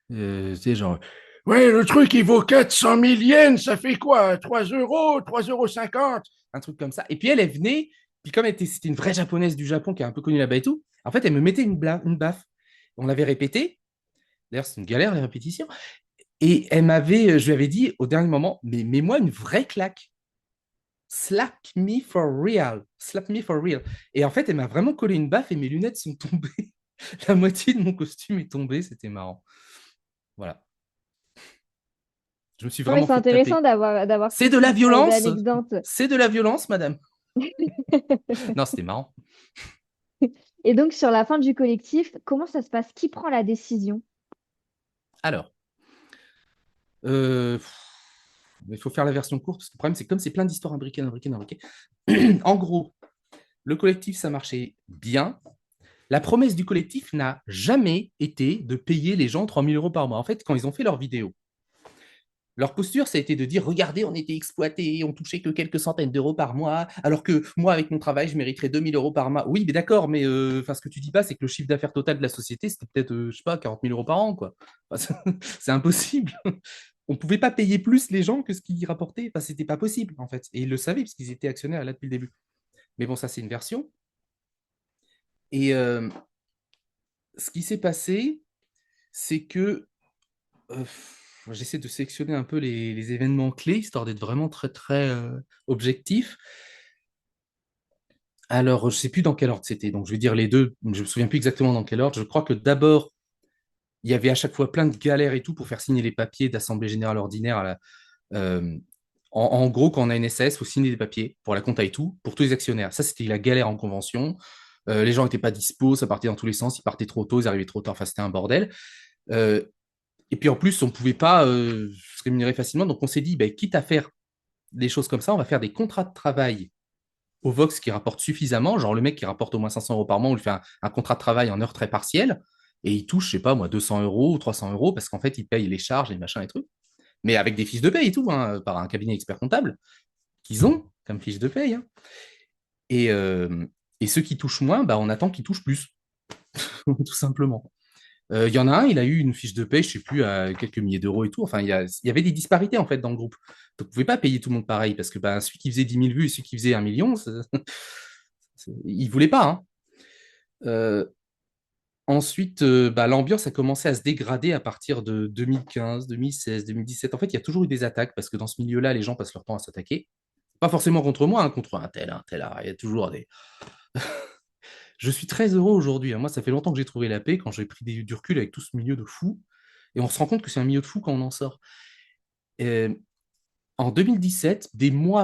C'est genre, ouais, le truc, il vaut 400 000 yens, ça fait quoi? 3 euros, 3,50 €, un truc comme ça. Et puis elle venait, puis comme c'était une vraie japonaise du Japon qui est un peu connue là-bas et tout, en fait, elle me mettait une baffe. On l'avait répété. D'ailleurs, c'est une galère, les répétitions. Et je lui avais dit au dernier moment, mais mets-moi une vraie claque. Slap me for real. Slap me for real. Et en fait, elle m'a vraiment collé une baffe et mes lunettes sont tombées. La moitié de mon costume est tombée. C'était marrant. Voilà. Je me suis Non, mais vraiment c'est fait intéressant taper. d'avoir C'est ce de la type violence. d'anecdote. C'est de la violence, madame. Non, c'était marrant. Et donc, sur la fin du collectif, comment ça se passe? Qui prend la décision? Alors, euh, il faut faire la version courte parce que le problème, c'est que comme c'est plein d'histoires imbriquées, imbriquées, imbriquées. En gros, le collectif, ça marchait bien. La promesse du collectif n'a jamais été de payer les gens 3 000 € par mois. En fait, quand ils ont fait leur vidéo, leur posture, ça a été de dire, regardez, on était exploités, on touchait que quelques centaines d'euros par mois, alors que moi, avec mon travail, je mériterais 2 000 € par mois. Oui, mais d'accord, mais ce que tu dis pas, c'est que le chiffre d'affaires total de la société, c'était peut-être, je sais pas, 40 000 € par an, quoi. Enfin, c'est impossible. On ne pouvait pas payer plus les gens que ce qu'ils rapportaient. Enfin, c'était pas possible, en fait. Et ils le savaient, parce qu'ils étaient actionnaires là depuis le début. Mais bon, ça, c'est une version. Et ce qui s'est passé, c'est que j'essaie de sélectionner un peu les événements clés, histoire d'être vraiment très, très objectif. Alors, je ne sais plus dans quel ordre c'était, donc je vais dire les deux. Je ne me souviens plus exactement dans quel ordre. Je crois que d'abord, il y avait à chaque fois plein de galères et tout pour faire signer les papiers d'Assemblée générale ordinaire. Euh, en gros, quand on a une SAS, il faut signer des papiers pour la compta et tout, pour tous les actionnaires. Ça, c'était la galère en convention. Les gens n'étaient pas dispo, ça partait dans tous les sens, ils partaient trop tôt, ils arrivaient trop tard, enfin, c'était un bordel. Euh, et puis en plus, on ne pouvait pas se rémunérer facilement, donc on s'est dit, bah, quitte à faire des choses comme ça, on va faire des contrats de travail au Vox qui rapportent suffisamment, genre le mec qui rapporte au moins 500 euros par mois, on lui fait un contrat de travail en heures très partielles, et il touche, je sais pas moi, 200 euros ou 300 euros, parce qu'en fait, il paye les charges, les machins et trucs, mais avec des fiches de paye et tout, hein, par un cabinet expert comptable, qu'ils ont comme fiche de paye. Hein. Et, euh, et ceux qui touchent moins, bah, on attend qu'ils touchent plus, tout simplement. Il y en a un, il a eu une fiche de paye, je sais plus, à quelques milliers d'euros et tout. Enfin, il y avait des disparités en fait dans le groupe. Donc, vous ne pouvez pas payer tout le monde pareil parce que bah, celui qui faisait 10 000 vues et celui qui faisait 1 million, il ne voulait pas. Hein. Euh, Ensuite, bah, l'ambiance a commencé à se dégrader à partir de 2015, 2016, 2017. En fait, il y a toujours eu des attaques parce que dans ce milieu-là, les gens passent leur temps à s'attaquer. Pas forcément contre moi, hein, contre un tel. Ah, il y a toujours des. Je suis très heureux aujourd'hui. Hein. Moi, ça fait longtemps que j'ai trouvé la paix quand j'ai pris du recul avec tout ce milieu de fous. Et on se rend compte que c'est un milieu de fous quand on en sort. Et en 2017,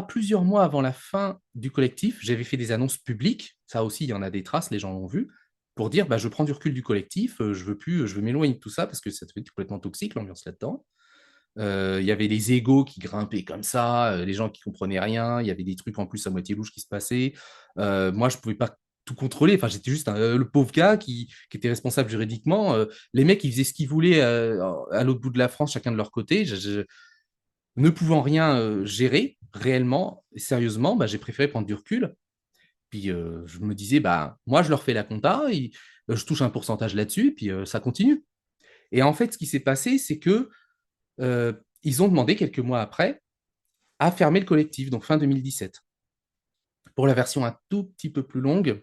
plusieurs mois avant la fin du collectif, j'avais fait des annonces publiques. Ça aussi, il y en a des traces, les gens l'ont vu, pour dire bah, je prends du recul du collectif, je veux plus, je veux m'éloigner de tout ça parce que ça devient complètement toxique l'ambiance là-dedans. Il y avait les égos qui grimpaient comme ça, les gens qui comprenaient rien, il y avait des trucs en plus à moitié louches qui se passaient. Moi, je pouvais pas tout contrôler, enfin, j'étais juste le pauvre gars qui était responsable juridiquement. Les mecs, ils faisaient ce qu'ils voulaient à l'autre bout de la France, chacun de leur côté. Ne pouvant rien gérer réellement et sérieusement, bah, j'ai préféré prendre du recul. Puis je me disais, bah, moi, je leur fais la compta, je touche un pourcentage là-dessus, puis ça continue. Et en fait, ce qui s'est passé, c'est que euh, ils ont demandé quelques mois après à fermer le collectif, donc fin 2017. Pour la version un tout petit peu plus longue,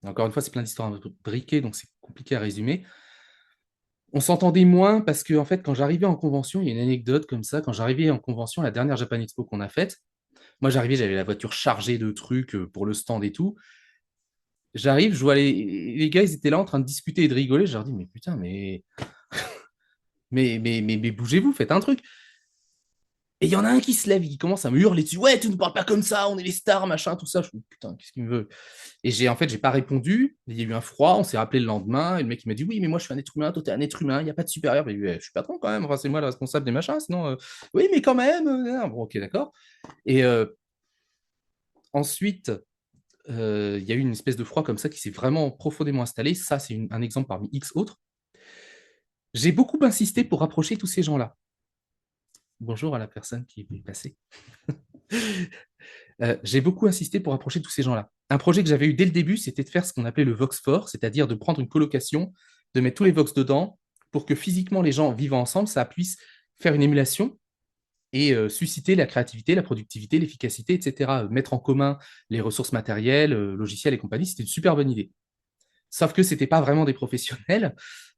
encore une fois, c'est plein d'histoires un peu briquées, donc c'est compliqué à résumer. On s'entendait moins parce que, en fait, quand j'arrivais en convention, il y a une anecdote comme ça, quand j'arrivais en convention, la dernière Japan Expo qu'on a faite, moi j'arrivais, j'avais la voiture chargée de trucs pour le stand et tout. J'arrive, je vois les gars, ils étaient là en train de discuter et de rigoler. Je leur dis, mais putain, mais bougez-vous, faites un truc. Et il y en a un qui se lève, qui commence à me hurler dessus. Ouais, tu ne parles pas comme ça, on est les stars, machin, tout ça. Je me dis, putain, qu'est-ce qu'il me veut? Et j'ai pas répondu. Il y a eu un froid, on s'est rappelé le lendemain. Et le mec, il m'a dit, oui, mais moi, je suis un être humain, toi, t'es un être humain, il n'y a pas de supérieur. Mais je suis patron quand même, enfin, c'est moi le responsable des machins, sinon, oui, mais quand même. Bon, ok, d'accord. Et ensuite, il y a eu une espèce de froid comme ça qui s'est vraiment profondément installé. Ça, c'est un exemple parmi X autres. J'ai beaucoup insisté pour rapprocher tous ces gens-là. Bonjour à la personne qui est passée. J'ai beaucoup insisté pour approcher tous ces gens-là. Un projet que j'avais eu dès le début, c'était de faire ce qu'on appelait le Vox Fort, c'est-à-dire de prendre une colocation, de mettre tous les Vox dedans, pour que physiquement les gens vivant ensemble, ça puisse faire une émulation et susciter la créativité, la productivité, l'efficacité, etc. Mettre en commun les ressources matérielles, logicielles et compagnie, c'était une super bonne idée. Sauf que c'était pas vraiment des professionnels.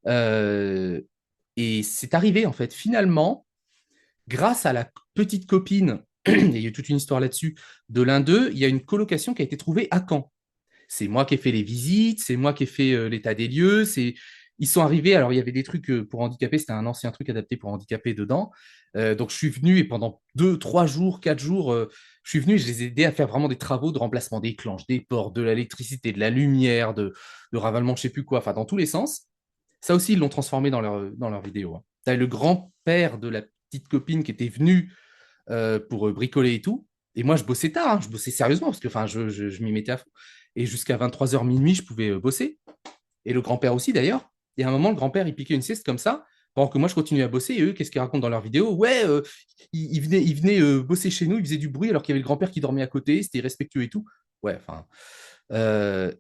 Euh, et c'est arrivé, en fait, finalement, grâce à la petite copine, il y a eu toute une histoire là-dessus, de l'un d'eux, il y a une colocation qui a été trouvée à Caen. C'est moi qui ai fait les visites, c'est moi qui ai fait l'état des lieux, ils sont arrivés, alors il y avait des trucs pour handicapés, c'était un ancien truc adapté pour handicapés dedans. Donc je suis venu et pendant 2, 3 jours, 4 jours, je suis venu et je les ai aidés à faire vraiment des travaux de remplacement des clenches, des portes, de l'électricité, de la lumière, de ravalement, je sais plus quoi, enfin dans tous les sens. Ça aussi, ils l'ont transformé dans leur vidéo. Hein. Tu as le grand-père de la petite copine qui était venu pour bricoler et tout. Et moi, je bossais tard, hein, je bossais sérieusement parce que je m'y mettais à fond. Et jusqu'à 23h minuit, je pouvais bosser. Et le grand-père aussi, d'ailleurs. Et à un moment, le grand-père, il piquait une sieste comme ça, pendant que moi, je continuais à bosser. Et eux, qu'est-ce qu'ils racontent dans leurs vidéos? Ouais, ils venaient bosser chez nous, ils faisaient du bruit alors qu'il y avait le grand-père qui dormait à côté, c'était respectueux et tout. Ouais, enfin. Euh,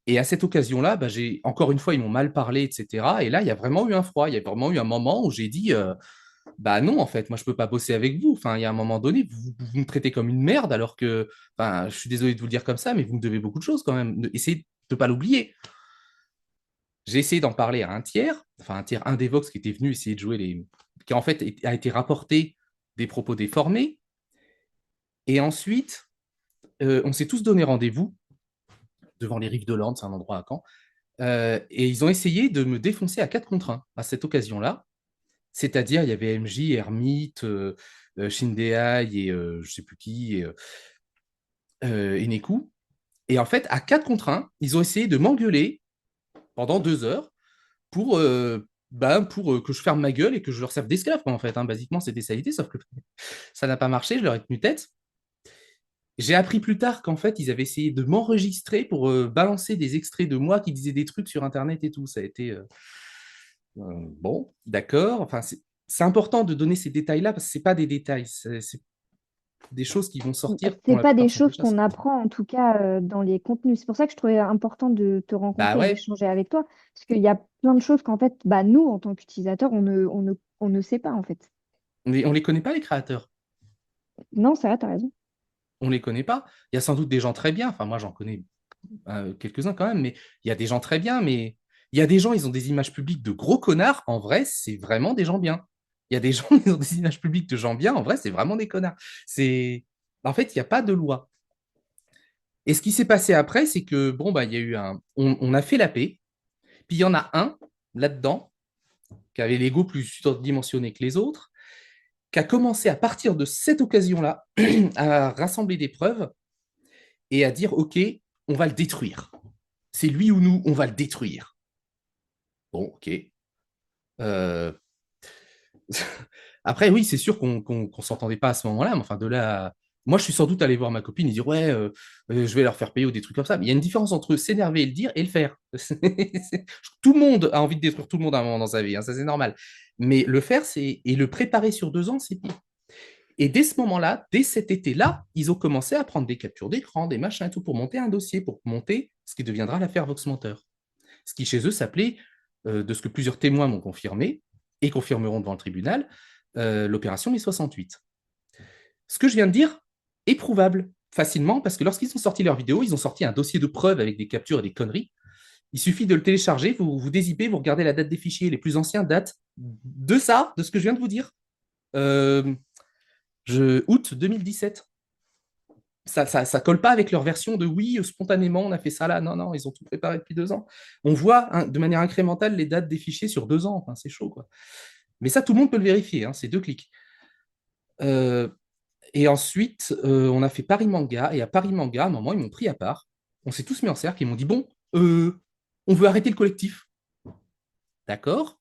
et à cette occasion-là, bah, encore une fois, ils m'ont mal parlé, etc. Et là, il y a vraiment eu un froid. Il y a vraiment eu un moment où j'ai dit, bah non, en fait, moi, je peux pas bosser avec vous. Enfin, il y a un moment donné, vous me traitez comme une merde, alors que, enfin, je suis désolé de vous le dire comme ça, mais vous me devez beaucoup de choses quand même. Essayez de ne pas l'oublier. J'ai essayé d'en parler à un tiers, enfin un tiers, un des Vox qui était venu essayer de jouer qui en fait a été rapporté des propos déformés. Et ensuite, on s'est tous donné rendez-vous devant les rives de l'Orne, c'est un endroit à Caen. Et ils ont essayé de me défoncer à 4 contre 1 à cette occasion-là. C'est-à-dire, il y avait MJ, Hermite, Shindeai et je ne sais plus qui, et Neku. Et en fait, à 4 contre 1, ils ont essayé de m'engueuler pendant 2 heures pour que je ferme ma gueule et que je leur serve d'esclave, en fait. Hein. Basiquement, c'était ça l'idée, sauf que ça n'a pas marché, je leur ai tenu tête. J'ai appris plus tard qu'en fait, ils avaient essayé de m'enregistrer pour balancer des extraits de moi qui disaient des trucs sur Internet et tout. Ça a été bon, d'accord. Enfin, c'est important de donner ces détails-là parce que c'est pas des détails, c'est des choses qui vont sortir dont C'est la pas des plupart sont choses déjà qu'on sorties. apprend, en tout cas, dans les contenus. C'est pour ça que je trouvais important de te Bah rencontrer et ouais, d'échanger avec toi. Parce qu'il y a plein de choses qu'en fait, bah, nous, en tant qu'utilisateurs, on ne sait pas, en fait. on les connaît pas les créateurs. Non, c'est vrai, t'as raison. On les connaît pas. Il y a sans doute des gens très bien. Enfin, moi, j'en connais quelques-uns quand même, mais il y a des gens très bien, mais il y a des gens, ils ont des images publiques de gros connards. En vrai, c'est vraiment des gens bien. Il y a des gens, ils ont des images publiques de gens bien. En vrai, c'est vraiment des connards. C'est... En fait, il n'y a pas de loi. Et ce qui s'est passé après, c'est que, bon, bah, il y a eu un... on a fait la paix. Puis il y en a un, là-dedans, qui avait l'ego plus surdimensionné que les autres, qui a commencé à partir de cette occasion-là à rassembler des preuves et à dire, OK, on va le détruire. C'est lui ou nous, on va le détruire. Bon, OK. Euh, Après, oui, c'est sûr qu'on s'entendait pas à ce moment-là, mais enfin, de là. Moi, je suis sans doute allé voir ma copine et dire, ouais, je vais leur faire payer ou des trucs comme ça. Mais il y a une différence entre s'énerver et le dire et le faire. Tout le monde a envie de détruire tout le monde à un moment dans sa vie, hein, ça c'est normal. Mais le faire, c'est et le préparer sur 2 ans, c'est pire. Et dès ce moment-là, dès cet été-là, ils ont commencé à prendre des captures d'écran, des machins et tout, pour monter un dossier, pour monter ce qui deviendra l'affaire Voxmenteur. Ce qui chez eux s'appelait, de ce que plusieurs témoins m'ont confirmé et confirmeront devant le tribunal, l'opération mai 68. Ce que je viens de dire est prouvable facilement parce que lorsqu'ils ont sorti leur vidéo, ils ont sorti un dossier de preuves avec des captures et des conneries. Il suffit de le télécharger, vous dézippez, vous regardez la date des fichiers. Les plus anciens datent de ça, de ce que je viens de vous dire. Euh, août 2017. Ça colle pas avec leur version de oui, spontanément, on a fait ça là. Non, non, ils ont tout préparé depuis 2 ans. On voit hein, de manière incrémentale les dates des fichiers sur 2 ans. Enfin, c'est chaud, quoi. Mais ça, tout le monde peut le vérifier. Hein, c'est 2 clics. Euh, et ensuite, on a fait Paris Manga. Et à Paris Manga, à un moment, ils m'ont pris à part. On s'est tous mis en cercle. Ils m'ont dit bon, on veut arrêter le collectif. D'accord.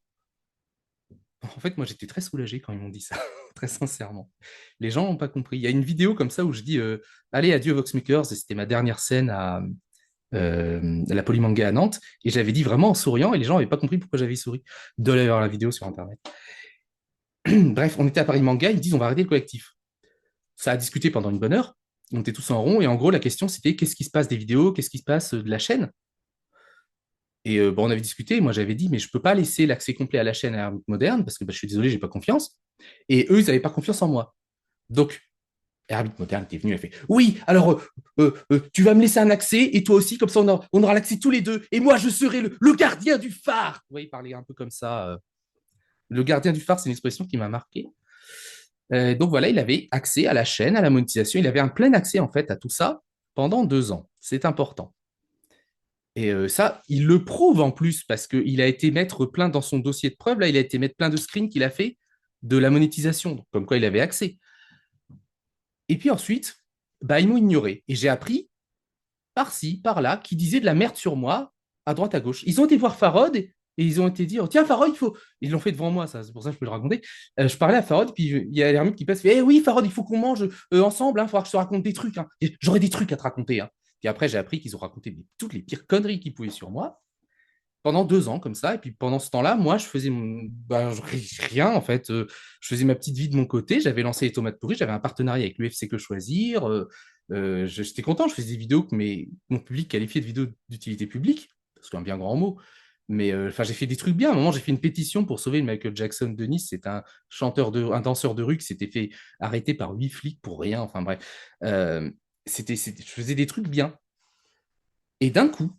En fait, moi, j'étais très soulagé quand ils m'ont dit ça, très sincèrement. Les gens n'ont pas compris. Il y a une vidéo comme ça où je dis allez, adieu Voxmakers. Et c'était ma dernière scène à la Polymanga à Nantes. Et j'avais dit vraiment en souriant. Et les gens n'avaient pas compris pourquoi j'avais souri. De aller voir la vidéo sur Internet. Bref, on était à Paris Manga. Ils me disent on va arrêter le collectif. Ça a discuté pendant une bonne heure. On était tous en rond. Et en gros, la question, c'était qu'est-ce qui se passe des vidéos, qu'est-ce qui se passe de la chaîne. Et bon, on avait discuté. Moi, j'avais dit mais je ne peux pas laisser l'accès complet à la chaîne à Hermite Moderne parce que bah, je suis désolé, j'ai pas confiance. Et eux, ils n'avaient pas confiance en moi. Donc, Herbit Moderne était venu, elle fait oui, alors tu vas me laisser un accès et toi aussi, comme ça on aura l'accès tous les deux et moi je serai le gardien du phare. Vous voyez, il parlait un peu comme ça. Le gardien du phare, c'est une expression qui m'a marqué. Donc voilà, il avait accès à la chaîne, à la monétisation, il avait un plein accès en fait à tout ça pendant 2 ans. C'est important. Et ça, il le prouve en plus parce qu'il a été mettre plein dans son dossier de preuves. Là, il a été mettre plein de screens qu'il a fait de la monétisation, donc, comme quoi il avait accès. Et puis ensuite, bah, ils m'ont ignoré. Et j'ai appris par-ci, par-là, qui disaient de la merde sur moi, à droite, à gauche. Ils ont été voir Farod et ils ont été dire tiens, Farod, il faut. Ils l'ont fait devant moi, ça, c'est pour ça que je peux le raconter. Je parlais à Farod, puis il y a l'ermite qui passe, fait eh oui, Farod, il faut qu'on mange ensemble, il faudra que je te raconte des trucs. Hein. J'aurais des trucs à te raconter. Hein. Puis après, j'ai appris qu'ils ont raconté toutes les pires conneries qu'ils pouvaient sur moi pendant 2 ans comme ça. Et puis pendant ce temps-là, moi, je faisais rien en fait. Je faisais ma petite vie de mon côté. J'avais lancé les tomates pourries. J'avais un partenariat avec l'UFC Que Choisir. J'étais content. Je faisais des vidéos que mon public qualifiait de vidéos d'utilité publique, c'est un bien grand mot. Mais enfin, j'ai fait des trucs bien. À un moment, j'ai fait une pétition pour sauver le Michael Jackson de Nice. C'est un danseur de rue qui s'était fait arrêter par 8 flics pour rien. Enfin bref, je faisais des trucs bien. Et d'un coup,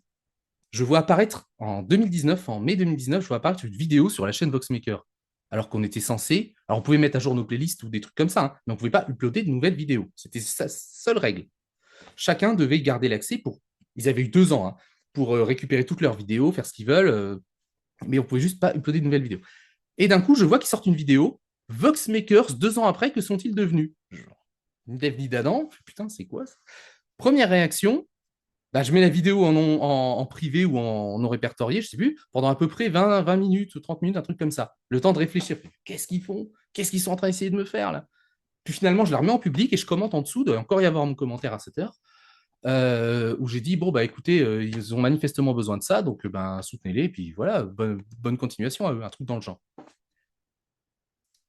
je vois apparaître en 2019, en mai 2019, je vois apparaître une vidéo sur la chaîne Voxmaker. alors qu'on était censé. Alors, on pouvait mettre à jour nos playlists ou des trucs comme ça, hein, mais on ne pouvait pas uploader de nouvelles vidéos. C'était sa seule règle. Chacun devait garder l'accès pour. Ils avaient eu 2 ans hein, pour récupérer toutes leurs vidéos, faire ce qu'ils veulent, mais on ne pouvait juste pas uploader de nouvelles vidéos. Et d'un coup, je vois qu'ils sortent une vidéo. Voxmakers, 2 ans après, que sont-ils devenus? Une dev ni d'Adam. Putain, c'est quoi ça? Première réaction, bah, je mets la vidéo en privé ou en non répertorié, je ne sais plus, pendant à peu près 20 minutes ou 30 minutes, un truc comme ça. Le temps de réfléchir. Qu'est-ce qu'ils font? Qu'est-ce qu'ils sont en train d'essayer de me faire là? Puis finalement, je la remets en public et je commente en dessous. Il doit encore y avoir mon commentaire à cette heure. Où j'ai dit, bon, bah écoutez, ils ont manifestement besoin de ça, donc ben, soutenez-les, et puis voilà, bonne continuation à eux, un truc dans le genre.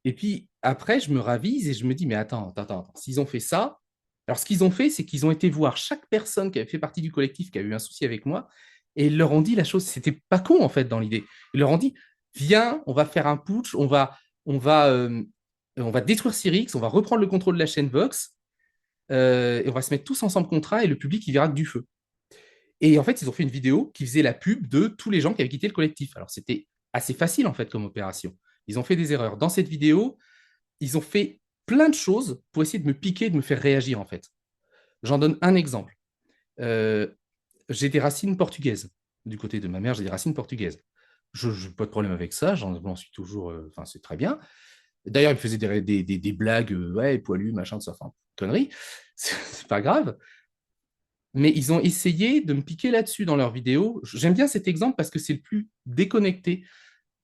Et puis après, je me ravise et je me dis, mais attends, s'ils ont fait ça, alors ce qu'ils ont fait, c'est qu'ils ont été voir chaque personne qui avait fait partie du collectif, qui a eu un souci avec moi, et ils leur ont dit la chose, c'était pas con en fait dans l'idée. Ils leur ont dit, viens, on va faire un putsch, on va détruire Cyrix, on va reprendre le contrôle de la chaîne Vox, et on va se mettre tous ensemble contre un, et le public, il verra que du feu. Et en fait, ils ont fait une vidéo qui faisait la pub de tous les gens qui avaient quitté le collectif. Alors, c'était assez facile, en fait, comme opération. Ils ont fait des erreurs. Dans cette vidéo, ils ont fait plein de choses pour essayer de me piquer, de me faire réagir, en fait. J'en donne un exemple. Euh, j'ai des racines portugaises. Du côté de ma mère, j'ai des racines portugaises. Je n'ai pas de problème avec ça, j'en suis toujours. Enfin, c'est très bien. D'ailleurs, il me faisait des blagues, ouais, poilu, machin, de ça, enfin, conneries. C'est pas grave. Mais ils ont essayé de me piquer là-dessus dans leurs vidéos. J'aime bien cet exemple parce que c'est le plus déconnecté.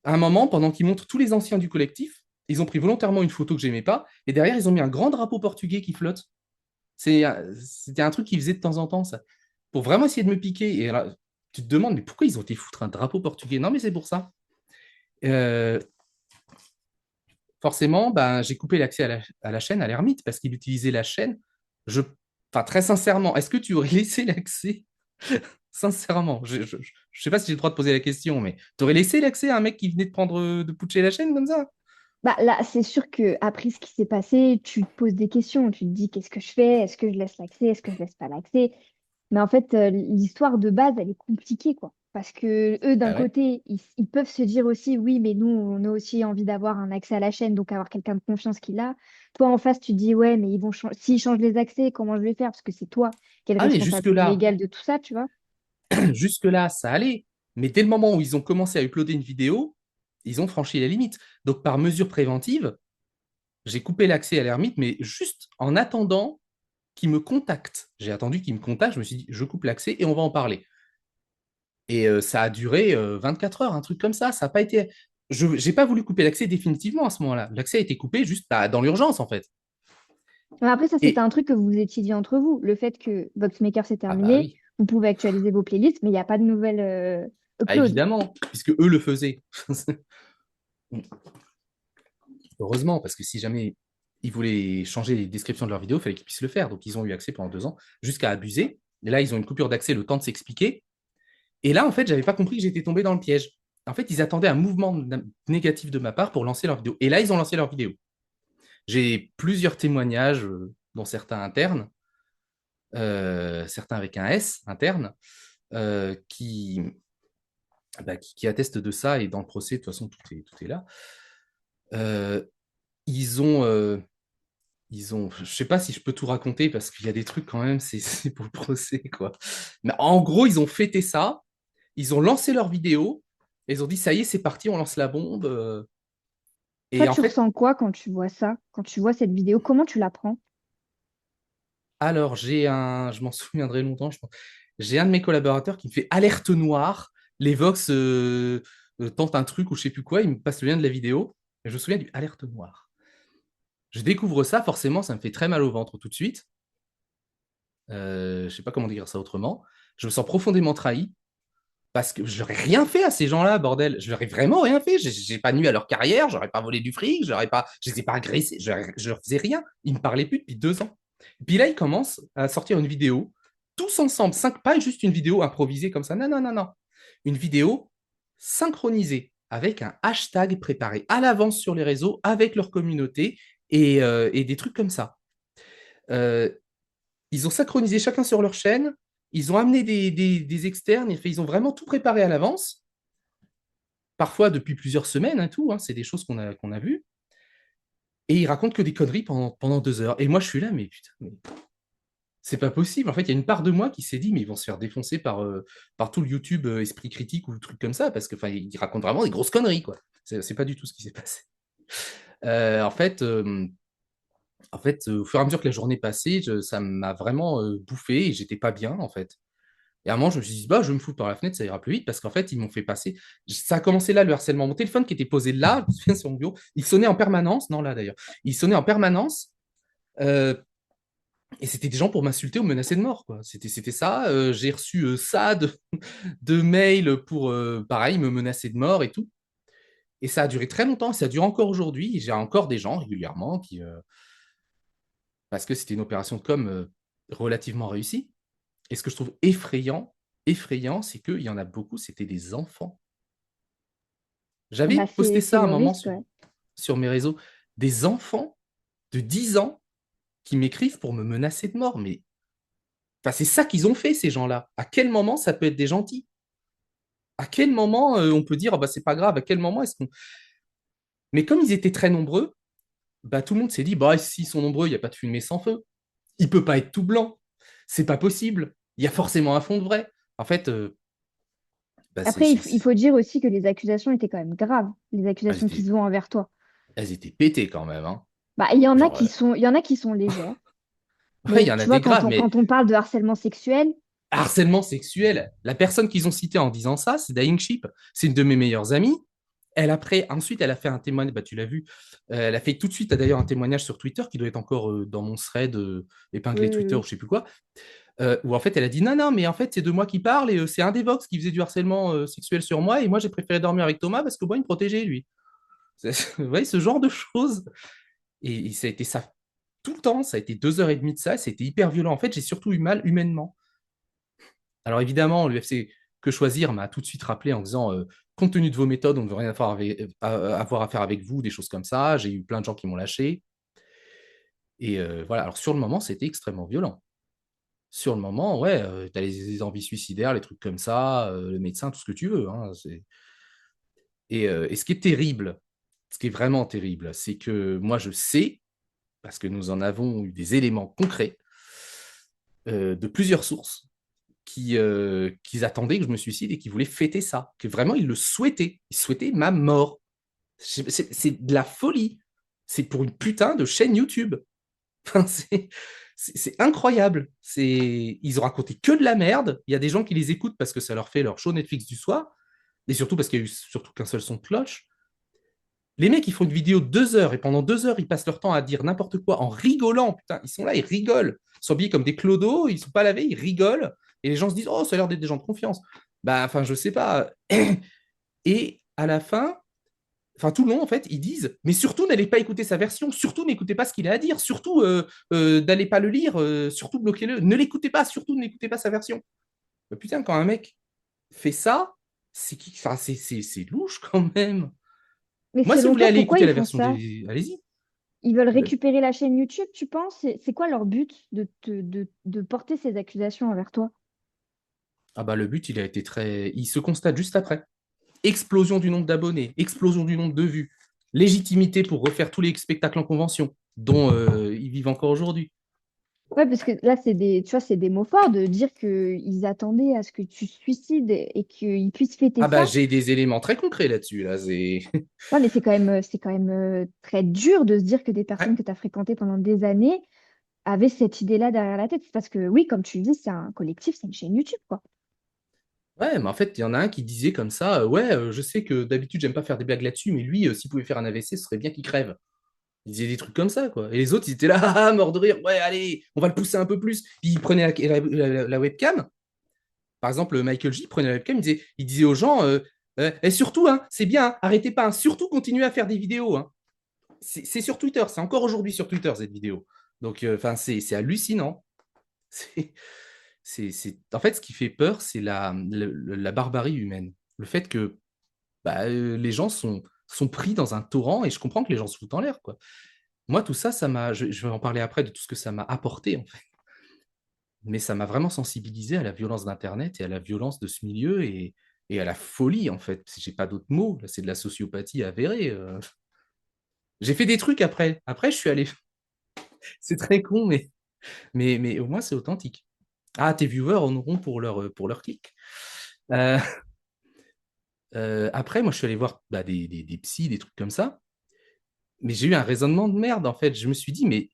À un moment, pendant qu'ils montrent tous les anciens du collectif, ils ont pris volontairement une photo que j'aimais pas, et derrière, ils ont mis un grand drapeau portugais qui flotte. C'était un truc qu'ils faisaient de temps en temps, ça. Pour vraiment essayer de me piquer. Et alors, tu te demandes, mais pourquoi ils ont été foutre un drapeau portugais? Non, mais c'est pour ça. Euh, Forcément, ben, j'ai coupé l'accès à la chaîne, à l'ermite, parce qu'il utilisait la chaîne. Je, enfin, très sincèrement, est-ce que tu aurais laissé l'accès? Sincèrement, je ne sais pas si j'ai le droit de poser la question, mais tu aurais laissé l'accès à un mec qui venait de prendre, de putcher la chaîne comme ça? Bah là, c'est sûr que après ce qui s'est passé, tu te poses des questions. Tu te dis qu'est-ce que je fais? Est-ce que je laisse l'accès? Est-ce que je laisse pas l'accès? Mais en fait, l'histoire de base, elle est compliquée, quoi. Parce que eux, d'un Ah ouais? côté, ils peuvent se dire aussi, oui, mais nous, on a aussi envie d'avoir un accès à la chaîne, donc avoir quelqu'un de confiance qui l'a. Toi, en face, tu te dis, ouais, mais s'ils changent les accès, comment je vais faire? Parce que c'est toi qui es le Ah mais responsable jusque-là, légal de tout ça, tu vois. jusque-là, ça allait. Mais dès le moment où ils ont commencé à uploader une vidéo, ils ont franchi la limite. Donc par mesure préventive, j'ai coupé l'accès à l'ermite, mais juste en attendant qu'ils me contactent. J'ai attendu qu'ils me contactent, je me suis dit, je coupe l'accès et on va en parler. Et ça a duré 24 heures, un truc comme ça. Ça n'a pas été. Je n'ai pas voulu couper l'accès définitivement à ce moment-là. L'accès a été coupé juste bah, dans l'urgence, en fait. Mais après, ça, c'était Et un truc que vous étudiez entre vous. Le fait que Boxmaker s'est ah bah terminé, oui, vous pouvez actualiser vos playlists, mais il n'y a pas de nouvelles bah, upload. évidemment, puisque eux le faisaient. Heureusement, parce que si jamais ils voulaient changer les descriptions de leurs vidéos, il fallait qu'ils puissent le faire. Donc ils ont eu accès pendant 2 ans, jusqu'à abuser. Et là, ils ont une coupure d'accès, le temps de s'expliquer. Et là, en fait, j'avais pas compris que j'étais tombé dans le piège. En fait, ils attendaient un mouvement négatif de ma part pour lancer leur vidéo. Et là, ils ont lancé leur vidéo. J'ai plusieurs témoignages, dont certains internes, certains avec un S interne, qui, bah, qui attestent de ça. Et dans le procès, de toute façon, tout est là. Euh, ils ont, je sais pas si je peux tout raconter parce qu'il y a des trucs quand même, c'est pour le procès, quoi. Mais en gros, ils ont fêté ça, ils ont lancé leur vidéo, et ils ont dit, ça y est, c'est parti, on lance la bombe. Toi, Et en tu fait, ressens quoi quand tu vois ça? Quand tu vois cette vidéo, comment tu la prends? alors, je m'en souviendrai longtemps, je pense. J'ai un de mes collaborateurs qui me fait alerte noire, les Vox tentent un truc ou je sais plus quoi, il me passe le lien de la vidéo, et je me souviens du alerte noire. Je découvre ça, forcément, ça me fait très mal au ventre tout de suite. Je sais pas comment dire ça autrement. Je me sens profondément trahi parce que je n'aurais rien fait à ces gens-là, bordel. Je leur ai vraiment rien fait. J'ai pas nuit à leur carrière, j'aurais pas volé du fric, je les ai pas agressés, je leur faisais rien. Ils me parlaient plus depuis 2 ans. Et puis là, ils commencent à sortir une vidéo, tous ensemble, pas juste une vidéo improvisée comme ça. Non, non, non, non. Une vidéo synchronisée avec un hashtag préparé à l'avance sur les réseaux avec leur communauté et des trucs comme ça. Euh, Ils ont synchronisé chacun sur leur chaîne. Ils ont amené des externes. Ils ont vraiment tout préparé à l'avance. parfois depuis plusieurs semaines, et tout, hein, c'est des choses qu'on a vues. Et il raconte que des conneries pendant 2 heures. Et moi, je suis là, mais putain, mais c'est pas possible. En fait, il y a une part de moi qui s'est dit, mais ils vont se faire défoncer par tout le YouTube esprit critique ou truc comme ça, parce que enfin, il raconte vraiment des grosses conneries, quoi. C'est pas du tout ce qui s'est passé. Euh, en fait, euh, au fur et à mesure que la journée passait, ça m'a vraiment bouffé et j'étais pas bien, en fait. Et à un moment, je me suis dit, bah, je vais me foutre par la fenêtre, ça ira plus vite, parce qu'en fait, ils m'ont fait passer. Ça a commencé là, le harcèlement. Mon téléphone qui était posé là, je me souviens, sur mon bureau, il sonnait en permanence. Non, là d'ailleurs. Il sonnait en permanence. euh, et c'était des gens pour m'insulter ou me menacer de mort, quoi. C'était ça. J'ai reçu ça de mails pour, pareil, me menacer de mort et tout. Et ça a duré très longtemps, ça dure encore aujourd'hui. Et j'ai encore des gens régulièrement qui, parce que c'était une opération de com relativement réussie. Et ce que je trouve effrayant, c'est qu'il y en a beaucoup, c'était des enfants. J'avais Bah, posté c'est ça un le moment risque, sur, ouais. sur mes réseaux. Des enfants de 10 ans qui m'écrivent pour me menacer de mort. Mais enfin, c'est ça qu'ils ont fait, ces gens-là. À quel moment ça peut être des gentils? À quel moment on peut dire, ah bah, c'est pas grave? À quel moment est-ce qu'on. Mais comme ils étaient très nombreux, bah, tout le monde s'est dit, bah, s'ils sont nombreux, il n'y a pas de fumée sans feu. Il peut pas être tout blanc. C'est pas possible. Il y a forcément un fond de vrai. En fait, bah, Après, il faut dire aussi que les accusations étaient quand même graves, les elles accusations qui étaient, se vont envers toi. elles étaient pétées quand même, hein. Bah, Genre, il y en a qui sont légères. ouais, il Mais y en a tu vois, des graves, mais quand on parle de harcèlement sexuel, harcèlement sexuel. La personne qu'ils ont citée en disant ça, c'est Dying Sheep. C'est une de mes meilleures amies. Ensuite, elle a fait un témoignage, bah, tu l'as vu, elle a fait tout de suite d'ailleurs un témoignage sur Twitter qui doit être encore dans mon thread oui, épinglé oui, Twitter ou oui. je sais plus quoi, où en fait elle a dit non, non, mais en fait c'est de moi qui parle et c'est un des Vox qui faisait du harcèlement sexuel sur moi et moi j'ai préféré dormir avec Thomas parce que moi il me protégeait lui. Vous voyez, ce genre de choses. Et ça a été ça tout le temps, ça a été 2 heures et demie de ça, c'était hyper violent. En fait, j'ai surtout eu mal humainement. Alors évidemment, l'UFC Que Choisir m'a tout de suite rappelé en disant compte tenu de vos méthodes, on ne veut rien avoir à faire avec vous, des choses comme ça. J'ai eu plein de gens qui m'ont lâché. Et voilà, alors sur le moment, c'était extrêmement violent. Sur le moment, ouais, tu as les envies suicidaires, les trucs comme ça, le médecin, tout ce que tu veux, hein, et ce qui est terrible, ce qui est vraiment terrible, c'est que moi, je sais, parce que nous en avons eu des éléments concrets de plusieurs sources, qu'ils attendaient que je me suicide et qui voulaient fêter ça, que vraiment ils le souhaitaient. Ils souhaitaient ma mort. C'est de la folie. C'est pour une putain de chaîne YouTube. Enfin, c'est incroyable. Ils ont raconté que de la merde. Il y a des gens qui les écoutent parce que ça leur fait leur show Netflix du soir, et surtout parce qu'il y a eu surtout qu'un seul son de cloche. Les mecs, ils font une vidéo de 2 heures et pendant 2 heures, ils passent leur temps à dire n'importe quoi en rigolant. Putain, ils sont là, ils rigolent. Ils sont habillés comme des clodos, ils sont pas lavés, ils rigolent. Et les gens se disent, oh, ça a l'air d'être des gens de confiance. Bah, enfin, je sais pas. Et à la fin, enfin, tout le long, en fait, ils disent, mais surtout, n'allez pas écouter sa version, surtout, n'écoutez pas ce qu'il a à dire, surtout, n'allez pas le lire, surtout, bloquez-le. Ne l'écoutez pas, surtout, n'écoutez pas sa version. Bah, putain, quand un mec fait ça, enfin, c'est louche quand même. Mais Moi, si vous selon voulez toi, aller pourquoi écouter ils la font version ça? des. Allez-y. Ils veulent Ben, récupérer la chaîne YouTube, tu penses? C'est quoi leur but de porter ces accusations envers toi? ah bah, le but, il a été très. Il se constate juste après. Explosion du nombre d'abonnés, explosion du nombre de vues, légitimité pour refaire tous les spectacles en convention, dont ils vivent encore aujourd'hui. Ouais, parce que là, tu vois, c'est des mots forts de dire qu'ils attendaient à ce que tu te suicides et qu'ils puissent fêter Ah bah, ça. j'ai des éléments très concrets là-dessus. Là, c'est. Ouais, mais c'est quand même très dur de se dire que des personnes Ouais. que tu as fréquentées pendant des années avaient cette idée-là derrière la tête. Parce que oui, comme tu le dis, c'est un collectif, c'est une chaîne YouTube, quoi. Ouais, mais en fait, il y en a un qui disait comme ça, ouais, je sais que d'habitude, j'aime pas faire des blagues là-dessus, mais lui, s'il pouvait faire un AVC, ce serait bien qu'il crève. Il disait des trucs comme ça, quoi. Et les autres, ils étaient là, ah, mort de rire, ouais, allez, on va le pousser un peu plus. Puis ils prenaient la webcam. Par exemple, Michael J prenait la webcam, il disait aux gens, et surtout, hein, c'est bien, hein, arrêtez pas, hein, surtout continuez à faire des vidéos. Hein. C'est sur Twitter, c'est encore aujourd'hui sur Twitter cette vidéo. Donc, enfin, c'est hallucinant. C'est, en fait, ce qui fait peur, c'est la barbarie humaine. Le fait que bah, les gens sont pris dans un torrent et je comprends que les gens se foutent en l'air, quoi. Moi, tout ça, je vais en parler après de tout ce que ça m'a apporté, en fait. Mais ça m'a vraiment sensibilisé à la violence d'Internet et à la violence de ce milieu. et à la folie, en fait. J'ai pas d'autres mots. Là, c'est de la sociopathie avérée. J'ai fait des trucs après. Après, je suis allé. C'est très con, mais au moins, c'est authentique. Ah, tes viewers en auront pour leur clic. Euh, après, moi, je suis allé voir bah, des psys, des trucs comme ça. Mais j'ai eu un raisonnement de merde, en fait. Je me suis dit, mais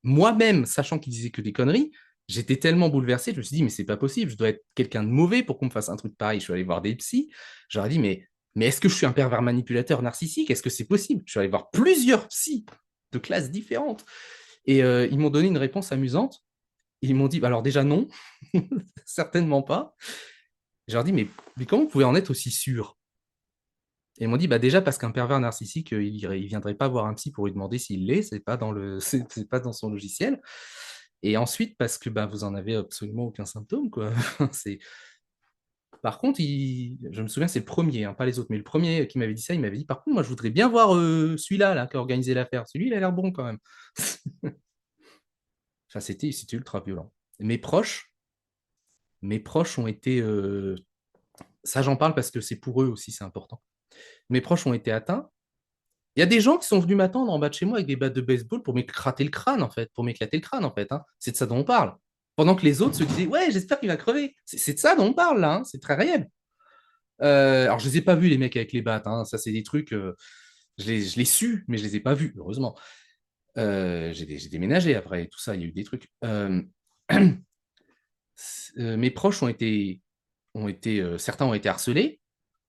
moi-même, sachant qu'il disait que des conneries, j'étais tellement bouleversé, je me suis dit, mais c'est pas possible, je dois être quelqu'un de mauvais pour qu'on me fasse un truc pareil. Je suis allé voir des psys, j'aurais dit, mais est-ce que je suis un pervers manipulateur narcissique? Est-ce que c'est possible? Je suis allé voir plusieurs psys de classes différentes. Et ils m'ont donné une réponse amusante. Ils m'ont dit, bah, alors déjà non, certainement pas. Je leur ai dit, mais comment vous pouvez en être aussi sûr? Et ils m'ont dit, bah déjà parce qu'un pervers narcissique, il viendrait pas voir un psy pour lui demander s'il l'est, c'est pas dans c'est pas dans son logiciel. Et ensuite parce que bah, vous en avez absolument aucun symptôme, quoi. C'est... Par contre, je me souviens, c'est le premier, hein, pas les autres, mais le premier qui m'avait dit ça, il m'avait dit, par contre, moi je voudrais bien voir celui-là là, qui a organisé l'affaire. Celui, il a l'air bon quand même. Enfin, c'était ultra violent. Mes proches, mes proches ont été, ça j'en parle parce que c'est pour eux aussi, c'est important. Mes proches ont été atteints. Il y a des gens qui sont venus m'attendre en bas de chez moi avec des battes de baseball pour m'éclater le crâne, en fait, pour m'éclater le crâne, en fait, hein. C'est de ça dont on parle. Pendant que les autres se disaient, ouais, j'espère qu'il va crever. C'est de ça dont on parle, là, hein. C'est très réel. Alors, je les ai pas vus, les mecs avec les battes, hein. Ça, c'est des trucs, je les su, mais je les ai pas vus, heureusement. J'ai déménagé après, tout ça, il y a eu des trucs. Mes proches certains ont été harcelés,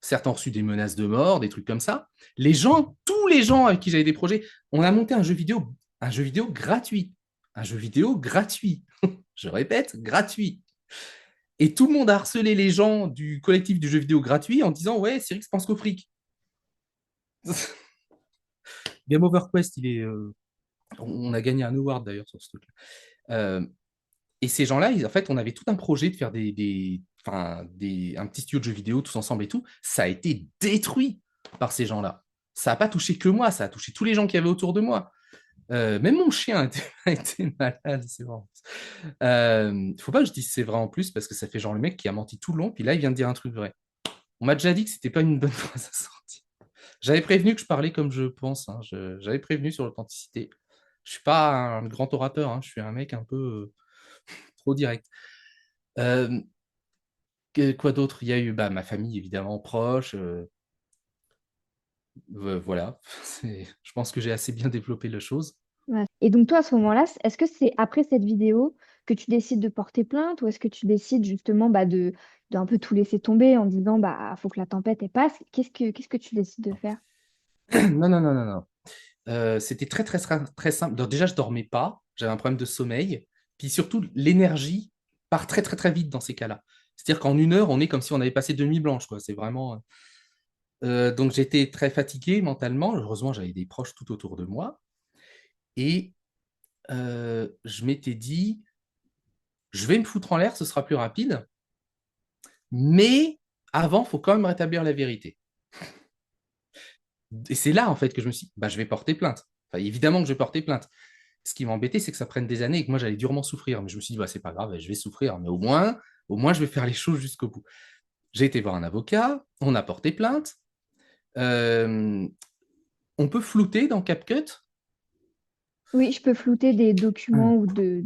certains ont reçu des menaces de mort, des trucs comme ça. Les gens, tous les gens avec qui j'avais des projets, on a monté un jeu vidéo gratuit. Un jeu vidéo gratuit. Je répète, gratuit. Et tout le monde a harcelé les gens du collectif du jeu vidéo gratuit en disant ouais, Cyrix pense qu'au fric. Game Over Quest, on a gagné un award d'ailleurs sur ce truc. Euh, et ces gens-là, en fait, on avait tout un projet de faire un petit studio de jeux vidéo tous ensemble et tout. Ça a été détruit par ces gens-là. Ça n'a pas touché que moi, ça a touché tous les gens qui avaient autour de moi. Même mon chien a été malade, c'est vrai. Faut pas que je dise c'est vrai en plus parce que ça fait genre le mec qui a menti tout le long, puis là il vient de dire un truc vrai. On m'a déjà dit que c'était pas une bonne phrase à sortir. J'avais prévenu que je parlais comme je pense, hein. J'avais prévenu sur l'authenticité. Je suis pas un grand orateur, hein. Je suis un mec un peu trop direct. Euh, quoi d'autre? Il y a eu bah, ma famille évidemment proche. Voilà. Je pense que j'ai assez bien développé la chose. Ouais. Et donc toi, à ce moment-là, est-ce que c'est après cette vidéo que tu décides de porter plainte ou est-ce que tu décides justement bah, de un peu tout laisser tomber en disant bah faut que la tempête elle passe? Qu'est-ce que tu décides de faire? Non, non, non, non, non. C'était très, très, très, très simple. Donc, déjà, je dormais pas. J'avais un problème de sommeil. Puis surtout, l'énergie part très, très, très vite dans ces cas-là. C'est-à-dire qu'en une heure, on est comme si on avait passé deux nuits blanches, quoi. C'est vraiment. Donc, j'étais très fatigué mentalement. Heureusement, j'avais des proches tout autour de moi. Et je m'étais dit, je vais me foutre en l'air, ce sera plus rapide. Mais avant, il faut quand même rétablir la vérité. Et c'est là, en fait, que je me suis dit, bah, je vais porter plainte. Enfin, évidemment que je vais porter plainte. Ce qui m'embêtait, c'est que ça prenne des années et que moi, j'allais durement souffrir. Mais je me suis dit, bah, c'est pas grave, je vais souffrir. Mais au moins, je vais faire les choses jusqu'au bout. J'ai été voir un avocat, on a porté plainte. Euh, on peut flouter dans CapCut. Oui, je peux flouter des documents ou Euh,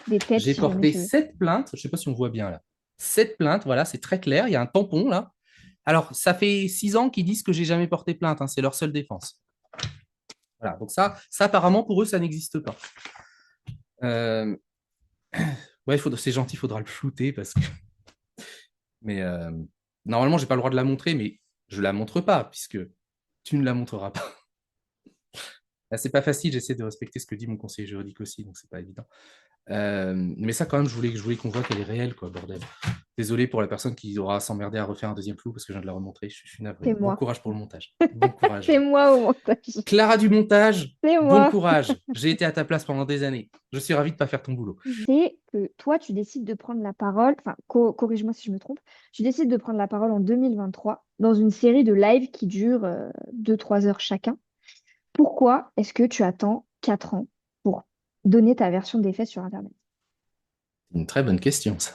des têtes j'ai si jamais porté tu veux. 7 plaintes. Je ne sais pas si on voit bien là. 7 plaintes, voilà, c'est très clair. Il y a un tampon là. Alors, ça fait 6 ans qu'ils disent que j'ai jamais porté plainte, hein, c'est leur seule défense. Voilà, donc ça apparemment, pour eux, ça n'existe pas. Euh, ouais, c'est gentil, il faudra le flouter parce que. Mais normalement, j'ai pas le droit de la montrer, mais je la montre pas puisque tu ne la montreras pas. Là, c'est pas facile, j'essaie de respecter ce que dit mon conseiller juridique aussi, donc c'est pas évident. Mais ça, quand même, je voulais qu'on voit qu'elle est réelle, quoi, bordel. Désolé pour la personne qui aura à s'emmerder à refaire un deuxième flou parce que je viens de la remontrer. Je suis navré. C'est Bon moi. courage pour le montage. Bon C'est courage. moi au montage. Clara du montage, C'est bon moi. courage. J'ai été à ta place pendant des années. Je suis ravi de pas faire ton boulot. C'est que toi, tu décides de prendre la parole, enfin, corrige-moi si je me trompe, tu décides de prendre la parole en 2023 dans une série de lives qui dure 2-3 heures chacun. Pourquoi est-ce que tu attends 4 ans pour donner ta version des faits sur Internet? Une très bonne question, ça.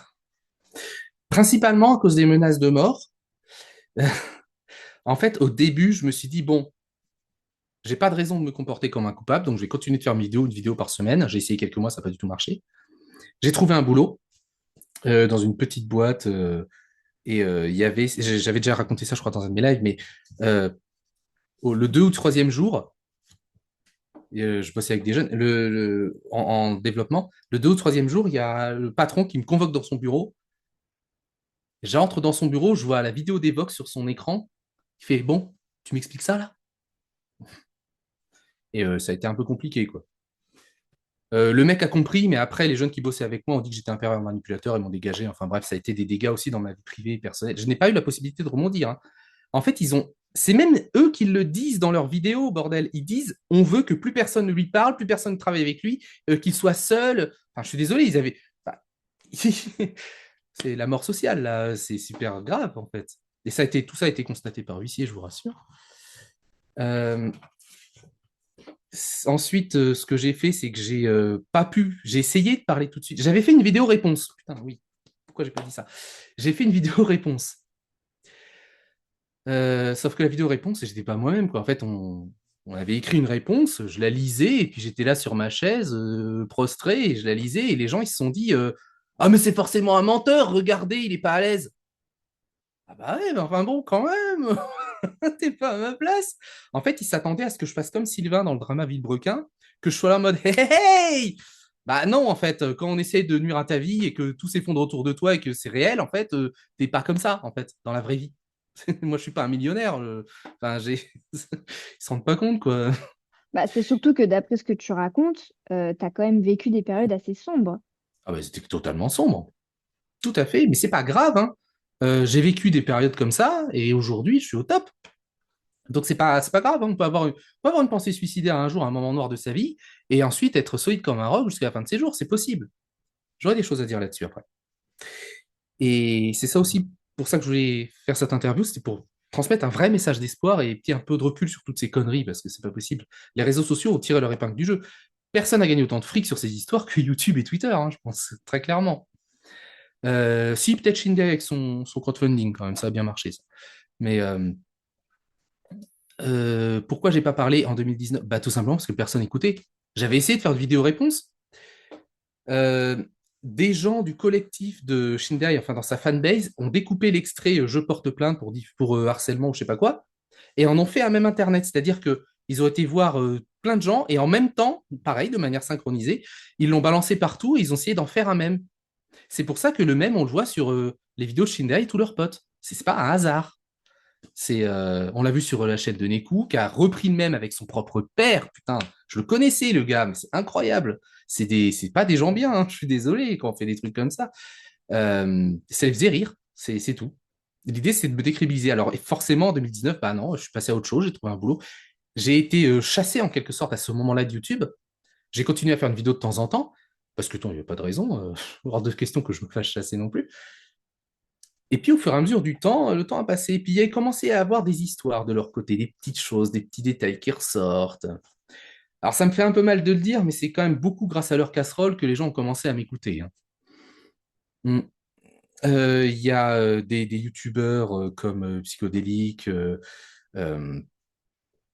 Principalement à cause des menaces de mort. En fait, au début, je me suis dit, bon, j'ai pas de raison de me comporter comme un coupable, donc je vais continuer de faire une vidéo par semaine. J'ai essayé quelques mois, ça n'a pas du tout marché. J'ai trouvé un boulot dans une petite boîte il y avait, j'avais déjà raconté ça, je crois, dans un de mes lives, mais euh, le 2 ou 3e jour, je bossais avec des jeunes, en développement, le 2 ou 3e jour, il y a le patron qui me convoque dans son bureau. J'entre dans son bureau, je vois la vidéo d'Evox sur son écran. Il fait, bon, tu m'expliques ça là? Et ça a été un peu compliqué, quoi. Le mec a compris, mais après, les jeunes qui bossaient avec moi ont dit que j'étais un pervers manipulateur, ils m'ont dégagé. Enfin bref, ça a été des dégâts aussi dans ma vie privée et personnelle. Je n'ai pas eu la possibilité de rebondir, hein. En fait, c'est même eux qui le disent dans leurs vidéos, bordel. Ils disent, on veut que plus personne ne lui parle, plus personne ne travaille avec lui, qu'il soit seul. Enfin, je suis désolé, ils avaient. Enfin, c'est la mort sociale, là. C'est super grave, en fait. Et tout ça a été constaté par huissier, je vous rassure. Euh, Ensuite, ce que j'ai fait, c'est que j'ai pas pu. J'ai essayé de parler tout de suite. J'avais fait une vidéo réponse. Putain, oui. Pourquoi j'ai pas dit ça? J'ai fait une vidéo réponse. Sauf que la vidéo réponse, j'étais pas moi-même, quoi. En fait, on avait écrit une réponse, je la lisais, et puis j'étais là sur ma chaise, prostré, et je la lisais, et les gens, ils se sont dit ah, mais c'est forcément un menteur, regardez, il est pas à l'aise. Ah bah ouais, mais enfin bon, quand même, t'es pas à ma place. En fait, ils s'attendaient à ce que je fasse comme Sylvain dans le drama Villebrequin, que je sois là en mode hey, hey, hey. Bah non, en fait, quand on essaie de nuire à ta vie et que tout s'effondre autour de toi et que c'est réel, en fait, t'es pas comme ça, en fait, dans la vraie vie. Moi, je suis pas un millionnaire. Enfin, ils se rendent pas compte, quoi. Bah, c'est surtout que d'après ce que tu racontes, tu as quand même vécu des périodes assez sombres. Ah bah, c'était totalement sombre. Tout à fait, mais c'est pas grave, hein. J'ai vécu des périodes comme ça et aujourd'hui, je suis au top. Donc, c'est pas grave, hein. On peut avoir une pensée suicidaire un jour, à un moment noir de sa vie, et ensuite être solide comme un roc jusqu'à la fin de ses jours. C'est possible. J'aurais des choses à dire là-dessus après. Et c'est ça aussi pour ça que je voulais faire cette interview, c'était pour transmettre un vrai message d'espoir et un peu de recul sur toutes ces conneries, parce que c'est pas possible. Les réseaux sociaux ont tiré leur épingle du jeu. Personne n'a gagné autant de fric sur ces histoires que YouTube et Twitter, hein, je pense très clairement. Si, peut-être Shinday avec son crowdfunding, quand même, ça a bien marché, ça. Mais pourquoi j'ai pas parlé en 2019? Bah, tout simplement parce que personne n'écoutait. J'avais essayé de faire de vidéo-réponse. Euh, des gens du collectif de Shinday, enfin dans sa fanbase, ont découpé l'extrait Je porte plainte pour harcèlement ou je sais pas quoi, et en ont fait un même internet. C'est-à-dire que ils ont été voir plein de gens et en même temps, pareil, de manière synchronisée, ils l'ont balancé partout et ils ont essayé d'en faire un même. C'est pour ça que le même, on le voit sur les vidéos de Shinday et tous leurs potes. C'est pas un hasard. On l'a vu sur la chaîne de Neku, qui a repris le même avec son propre père. Putain, je le connaissais, le gars, mais c'est incroyable. C'est pas des gens bien, hein. Je suis désolé quand on fait des trucs comme ça. Ça les faisait rire, c'est tout. L'idée, c'est de me décrédibiliser. Alors, et forcément, en 2019, bah non, je suis passé à autre chose, j'ai trouvé un boulot. J'ai été chassé en quelque sorte à ce moment-là de YouTube. J'ai continué à faire une vidéo de temps en temps, parce que, il n'y avait pas de raison, hors de question que je me fasse chasser non plus. Et puis au fur et à mesure du temps, le temps a passé. Et puis il y a commencé à avoir des histoires de leur côté, des petites choses, des petits détails qui ressortent. Alors ça me fait un peu mal de le dire, mais c'est quand même beaucoup grâce à leur casserole que les gens ont commencé à m'écouter, hein. Mm. Il y a des youtubeurs comme Psychodélique, euh,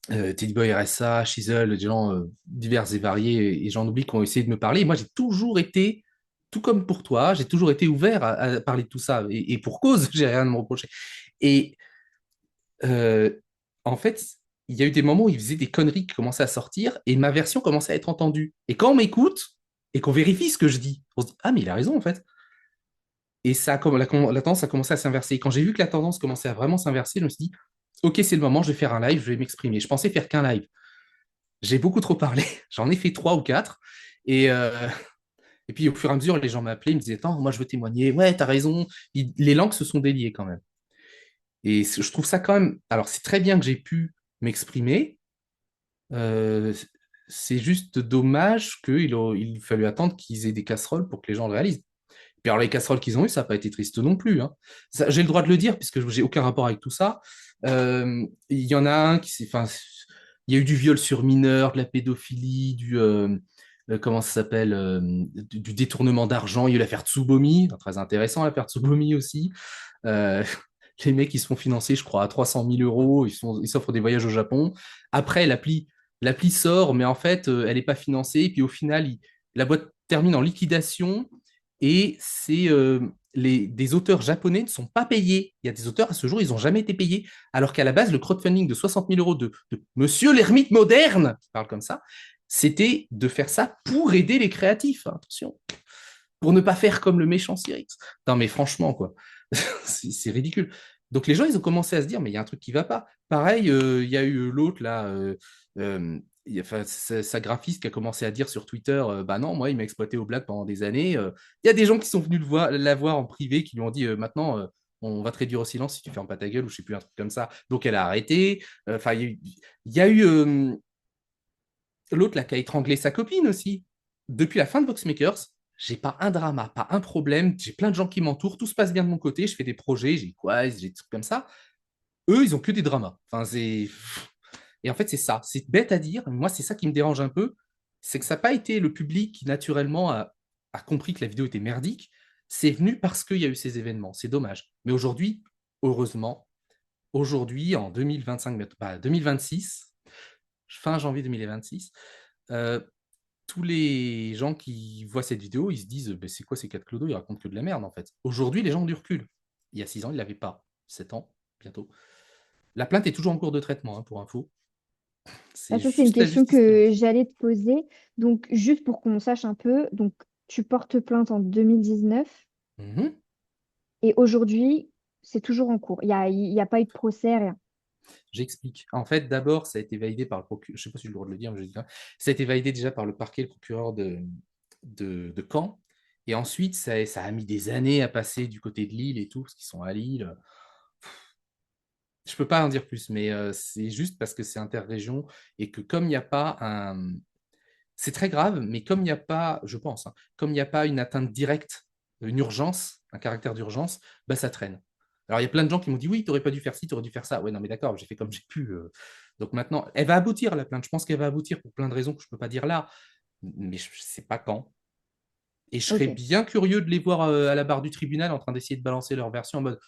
Teddy Boy RSA, Shizzle, des gens divers et variés, et j'en oublie qui ont essayé de me parler. Et moi, j'ai toujours été, tout comme pour toi, j'ai toujours été ouvert à parler de tout ça. Et pour cause, j'ai rien à me reprocher. Et euh, en fait, il y a eu des moments où il faisait des conneries qui commençaient à sortir et ma version commençait à être entendue. Et quand on m'écoute et qu'on vérifie ce que je dis, on se dit, ah, mais il a raison, en fait. Et ça, la tendance a commencé à s'inverser. Et quand j'ai vu que la tendance commençait à vraiment s'inverser, je me suis dit, ok, c'est le moment, je vais faire un live, je vais m'exprimer. Je pensais faire qu'un live. J'ai beaucoup trop parlé. J'en ai fait 3 ou 4. Et, euh, et puis, au fur et à mesure, les gens m'appelaient, ils me disaient, attends, moi, je veux témoigner. Ouais, t'as raison. Les langues se sont déliées quand même. Et je trouve ça quand même. Alors, c'est très bien que j'ai pu m'exprimer. Euh, c'est juste dommage il fallu attendre qu'ils aient des casseroles pour que les gens le réalisent. Puis alors, les casseroles qu'ils ont eues, ça n'a pas été triste non plus, hein. J'ai le droit de le dire, puisque j'ai aucun rapport avec tout ça. Il y en a un qui s'est. Enfin, il y a eu du viol sur mineur, de la pédophilie, comment ça s'appelle, du détournement d'argent. Il y a eu l'affaire Tsubomi, très intéressant l'affaire Tsubomi aussi. Euh, Les mecs, ils se font financer, je crois, à 300 000 euros. Ils s'offrent des voyages au Japon. Après, l'appli sort, mais en fait, elle n'est pas financée. Et puis au final, la boîte termine en liquidation. Et des auteurs japonais ne sont pas payés. Il y a des auteurs, à ce jour, ils n'ont jamais été payés. Alors qu'à la base, le crowdfunding de 60 000 euros de Monsieur l'ermite moderne, qui parle comme ça, c'était de faire ça pour aider les créatifs. Hein, attention. Pour ne pas faire comme le méchant Cyrix. Non, mais franchement, quoi. C'est ridicule. Donc les gens, ils ont commencé à se dire, mais il y a un truc qui va pas. Pareil, il y a eu l'autre, là, enfin, sa graphiste qui a commencé à dire sur Twitter, bah non, moi, il m'a exploité au black pendant des années. Il y a des gens qui sont venus la voir en privé, qui lui ont dit, maintenant, on va te réduire au silence si tu fermes pas ta gueule, ou je sais plus, un truc comme ça. Donc elle a arrêté. Enfin, il y a eu l'autre, là, qui a étranglé sa copine aussi. Depuis la fin de Voxmakers, j'ai pas un drama, pas un problème. J'ai plein de gens qui m'entourent, tout se passe bien de mon côté. Je fais des projets, j'ai quoi, j'ai des trucs comme ça. Eux, ils ont que des dramas. Enfin, c'est. Et en fait, c'est ça. C'est bête à dire. Moi, c'est ça qui me dérange un peu. C'est que ça n'a pas été le public qui, naturellement, a compris que la vidéo était merdique. C'est venu parce qu'il y a eu ces événements. C'est dommage. Mais aujourd'hui, heureusement, aujourd'hui, en 2025, bah, 2026, fin janvier 2026, euh, tous les gens qui voient cette vidéo, ils se disent bah, c'est quoi ces quatre clodos, ils racontent que de la merde en fait. Aujourd'hui, les gens ont du recul. Il y a 6 ans, ils ne l'avaient pas. 7 ans, bientôt. La plainte est toujours en cours de traitement, hein, pour info. Bah, C'est ça, c'est une juste la question justice qui que lance. j'allais te poser. Donc, juste pour qu'on sache un peu, donc tu portes plainte en 2019 Mhm. et aujourd'hui, c'est toujours en cours. Il y a pas eu de procès, rien. J'explique. En fait, d'abord, ça a été validé par le procureur. Je ne sais pas si j'ai le droit de le dire, mais je dis ça. Ça a été validé déjà par le parquet, le procureur de Caen. Et ensuite, ça a mis des années à passer du côté de Lille et tout, parce qu'ils sont à Lille. Je peux pas en dire plus, mais c'est juste parce que c'est interrégion et que comme il n'y a pas un... C'est très grave, mais comme il n'y a pas, je pense, hein, comme il n'y a pas une atteinte directe, une urgence, un caractère d'urgence, bah ça traîne. Alors il y a plein de gens qui m'ont dit oui, tu n'aurais pas dû faire ci, tu aurais dû faire ça. Ouais, non, mais d'accord, j'ai fait comme j'ai pu. Donc maintenant, elle va aboutir la plainte. Je pense qu'elle va aboutir pour plein de raisons que je ne peux pas dire là, mais je ne sais pas quand. Et je serais Ok. bien curieux de les voir à la barre du tribunal en train d'essayer de balancer leur version en mode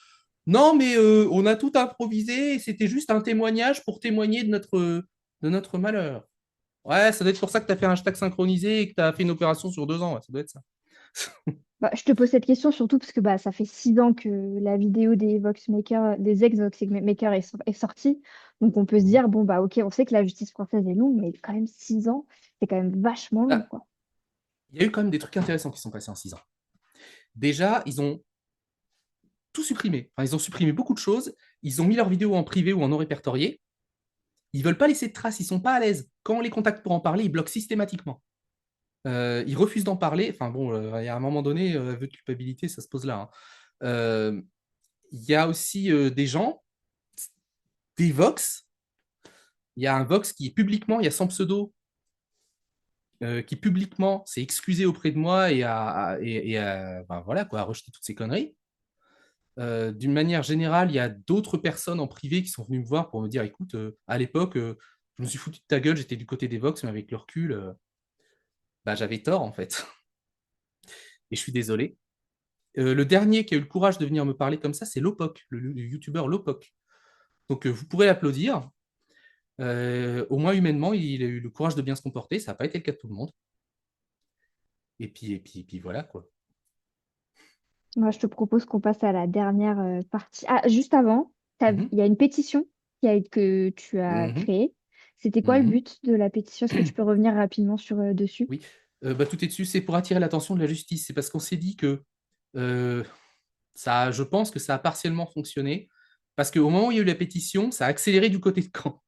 non, mais on a tout improvisé, c'était juste un témoignage pour témoigner de notre malheur. Ouais, ça doit être pour ça que tu as fait un hashtag synchronisé et que tu as fait une opération sur 2 ans. Ouais, ça doit être ça. Bah, je te pose cette question surtout parce que bah, ça fait 6 ans que la vidéo des Voxmakers, des ex-Voxmakers est sortie. Donc on peut se dire, bon, bah ok, on sait que la justice française est longue, mais quand même 6 ans, c'est quand même vachement long, Ah, quoi. il y a eu quand même des trucs intéressants qui sont passés en 6 ans. Déjà, ils ont tout supprimé. Enfin, ils ont supprimé beaucoup de choses. Ils ont mis leurs vidéos en privé ou en non répertorié. Ils veulent pas laisser de traces, ils sont pas à l'aise. Quand on les contacte pour en parler, ils bloquent systématiquement. Ils refusent d'en parler. Enfin bon, il y a un moment donné, aveu de culpabilité, ça se pose là. Hein. Euh, Il y a aussi des gens, des Vox. Il y a un Vox qui est publiquement, il y a son pseudo, qui publiquement s'est excusé auprès de moi ben voilà, quoi, a rejeté toutes ces conneries. D'une manière générale, il y a d'autres personnes en privé qui sont venues me voir pour me dire, écoute, à l'époque, je me suis foutu de ta gueule, j'étais du côté des Vox, mais avec le recul, bah, j'avais tort en fait. Et je suis désolé. Le dernier qui a eu le courage de venir me parler comme ça, c'est Lopoc, le youtubeur Lopoc. Donc vous pourrez l'applaudir. Au moins humainement, il a eu le courage de bien se comporter. Ça n'a pas été le cas de tout le monde. Et puis voilà quoi. Moi, je te propose qu'on passe à la dernière partie. Ah, juste avant, Mhm, il y a une pétition que tu as mhm, créée. C'était quoi le mhm. but de la pétition? Est-ce que tu peux revenir rapidement dessus? Oui, bah, tout est dessus. C'est pour attirer l'attention de la justice. C'est parce qu'on s'est dit que euh, je pense que ça a partiellement fonctionné. Parce qu'au moment où il y a eu la pétition, ça a accéléré du côté de Caen.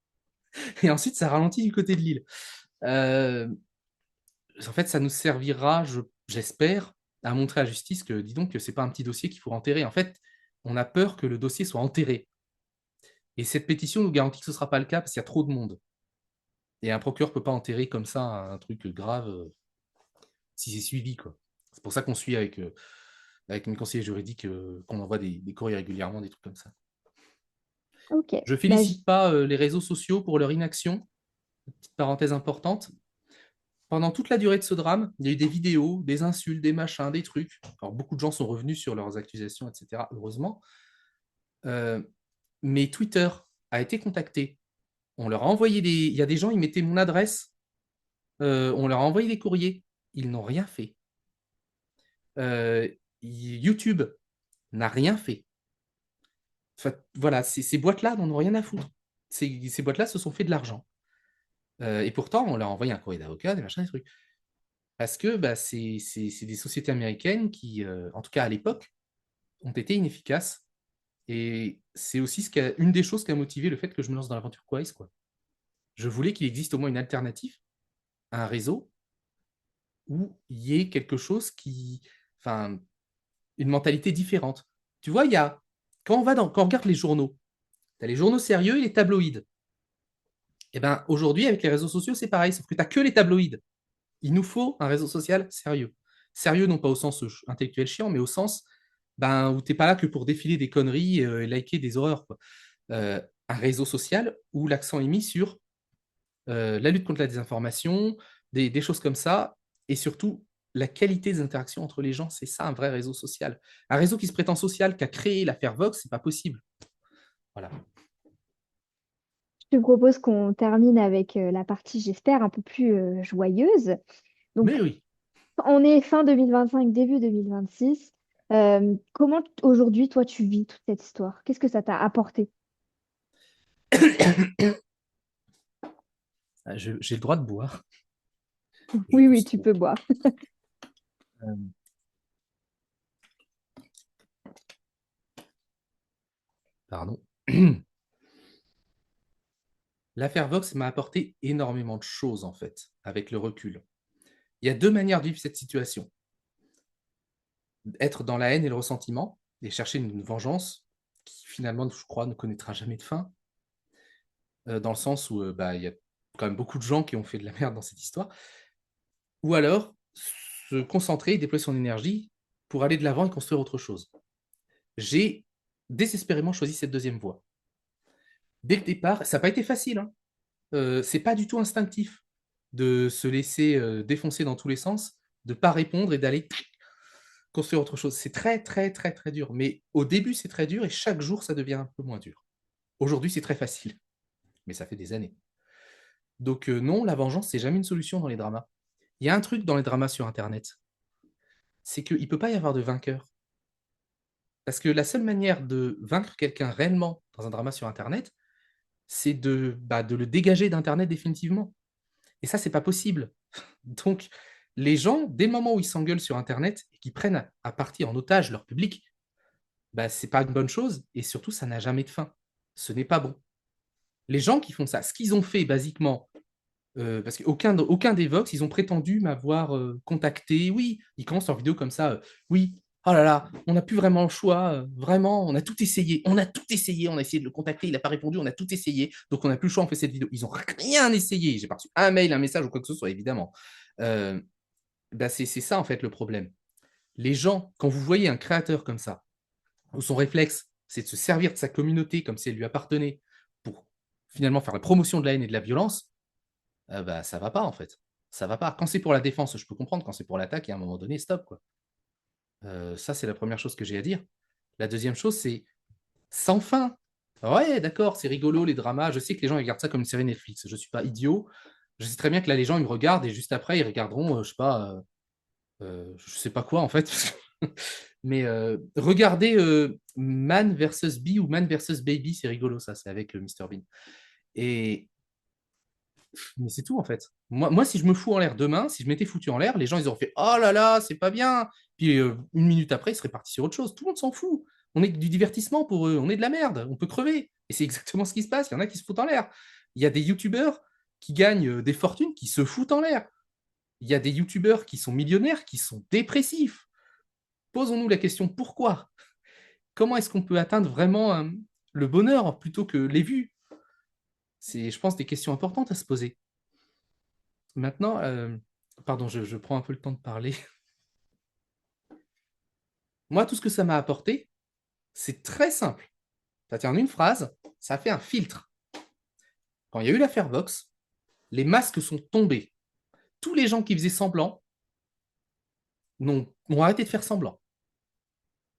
Et ensuite, ça a ralenti du côté de Lille. Euh, En fait, ça nous servira, j'espère, à montrer à la justice que, dis donc, que c'est pas un petit dossier qu'il faut enterrer. En fait, on a peur que le dossier soit enterré. Et cette pétition nous garantit que ce ne sera pas le cas parce qu'il y a trop de monde. Et un procureur ne peut pas enterrer comme ça un truc grave si c'est suivi, quoi. C'est pour ça qu'on suit avec mes conseillers juridiques, qu'on envoie des courriers régulièrement, des trucs comme ça. Ok. Je Bah, félicite pas les réseaux sociaux pour leur inaction. Petite parenthèse importante. Pendant toute la durée de ce drame, il y a eu des vidéos, des insultes, des machins, des trucs. Alors beaucoup de gens sont revenus sur leurs accusations, etc. Heureusement. Euh, mais Twitter a été contacté. On leur a envoyé des. Il y a des gens, ils mettaient mon adresse. On leur a envoyé des courriers. Ils n'ont rien fait. YouTube n'a rien fait. Enfin, voilà, ces boîtes-là n'en ont rien à foutre. Ces boîtes-là se sont fait de l'argent. Et pourtant, on leur a envoyé un courrier d'avocat, des machins, des trucs. Parce que bah, c'est des sociétés américaines qui, en tout cas à l'époque, ont été inefficaces. Et c'est aussi une des choses qui a motivé le fait que je me lance dans l'aventure Quaise, quoi. Je voulais qu'il existe au moins une alternative à un réseau où il y ait quelque chose qui. Enfin, une mentalité différente. Tu vois, il y a. Quand on regarde les journaux, tu as les journaux sérieux et les tabloïds. Et ben aujourd'hui, avec les réseaux sociaux, c'est pareil, sauf que tu n'as que les tabloïds. Il nous faut un réseau social sérieux. Sérieux, non pas au sens intellectuel chiant, mais au sens ben, où tu n'es pas là que pour défiler des conneries et liker des horreurs, quoi. Un réseau social où l'accent est mis sur la lutte contre la désinformation, des choses comme ça, et surtout la qualité des interactions entre les gens, c'est ça un vrai réseau social. Un réseau qui se prétend social, qui a créé l'affaire Vox, c'est pas possible. Voilà. Je te propose qu'on termine avec la partie, j'espère, un peu plus joyeuse. Mais Donc, oui. on est fin 2025, début 2026. Comment aujourd'hui, toi, tu vis toute cette histoire? Qu'est-ce que ça t'a apporté? J'ai le droit de boire. Je Oui, oui, tousse tu trop. peux boire. Euh, pardon. L'affaire Vox m'a apporté énormément de choses, en fait, avec le recul. Il y a deux manières de vivre cette situation. Être dans la haine et le ressentiment, et chercher une vengeance qui, finalement, je crois, ne connaîtra jamais de fin, dans le sens où bah, il y a quand même beaucoup de gens qui ont fait de la merde dans cette histoire, ou alors se concentrer et déployer son énergie pour aller de l'avant et construire autre chose. J'ai désespérément choisi cette deuxième voie. Dès le départ, ça n'a pas été facile, hein. C'est pas du tout instinctif de se laisser défoncer dans tous les sens, de pas répondre et d'aller construire autre chose. C'est très, très, très, très dur. Mais au début, c'est très dur et chaque jour, ça devient un peu moins dur. Aujourd'hui, c'est très facile, mais ça fait des années. Donc non, la vengeance, c'est jamais une solution dans les dramas. Il y a un truc dans les dramas sur Internet, c'est qu'il ne peut pas y avoir de vainqueur. Parce que la seule manière de vaincre quelqu'un réellement dans un drama sur Internet, c'est de le dégager d'Internet définitivement. Et ça, c'est pas possible. Donc, les gens, dès le moment où ils s'engueulent sur Internet et qu'ils prennent à partie en otage leur public, bah, c'est pas une bonne chose et surtout, ça n'a jamais de fin. Ce n'est pas bon. Les gens qui font ça, ce qu'ils ont fait basiquement, parce qu'aucun des Vox, ils ont prétendu m'avoir contacté. Oui, ils commencent leur vidéo comme ça. Oui, oh là là, on n'a plus vraiment le choix. Vraiment, on a tout essayé. On a tout essayé. On a essayé de le contacter. Il n'a pas répondu. On a tout essayé. Donc, on n'a plus le choix. On fait cette vidéo. Ils n'ont rien essayé. J'ai pas reçu un mail, un message ou quoi que ce soit, évidemment. Euh, bah, c'est ça, en fait, le problème. Les gens, quand vous voyez un créateur comme ça, où son réflexe, c'est de se servir de sa communauté comme si elle lui appartenait pour finalement faire la promotion de la haine et de la violence, bah, ça va pas en fait. Ça va pas. Quand c'est pour la défense, je peux comprendre. Quand c'est pour l'attaque, à un moment donné, stop quoi. Ça, c'est la première chose que j'ai à dire. La deuxième chose, c'est sans fin. Ouais, d'accord, c'est rigolo les dramas. Je sais que les gens regardent ça comme une série Netflix. Je suis pas idiot. Je sais très bien que là, les gens ils me regardent et juste après, ils regarderont, je sais pas, je sais pas quoi en fait. Mais regardez Man versus Bee ou Man versus Baby, c'est rigolo ça, c'est avec Mr Bean. Et mais c'est tout en fait. Moi, si je me fous en l'air demain, si je m'étais foutu en l'air, les gens ils auraient fait oh là là, c'est pas bien. Puis une minute après, ils seraient partis sur autre chose. Tout le monde s'en fout. On est du divertissement pour eux, on est de la merde, on peut crever. Et c'est exactement ce qui se passe. Il y en a qui se foutent en l'air. Il y a des youtubeurs qui gagnent des fortunes qui se foutent en l'air. Il y a des youtubeurs qui sont millionnaires qui sont dépressifs. Posons-nous la question pourquoi. Comment est-ce qu'on peut atteindre vraiment le bonheur plutôt que les vues? C'est, je pense, des questions importantes à se poser. Maintenant, pardon, je prends un peu le temps de parler. Moi, tout ce que ça m'a apporté, c'est très simple. Ça tient en une phrase, ça a fait un filtre. Quand il y a eu l'affaire Vox, les masques sont tombés. Tous les gens qui faisaient semblant ont arrêté de faire semblant.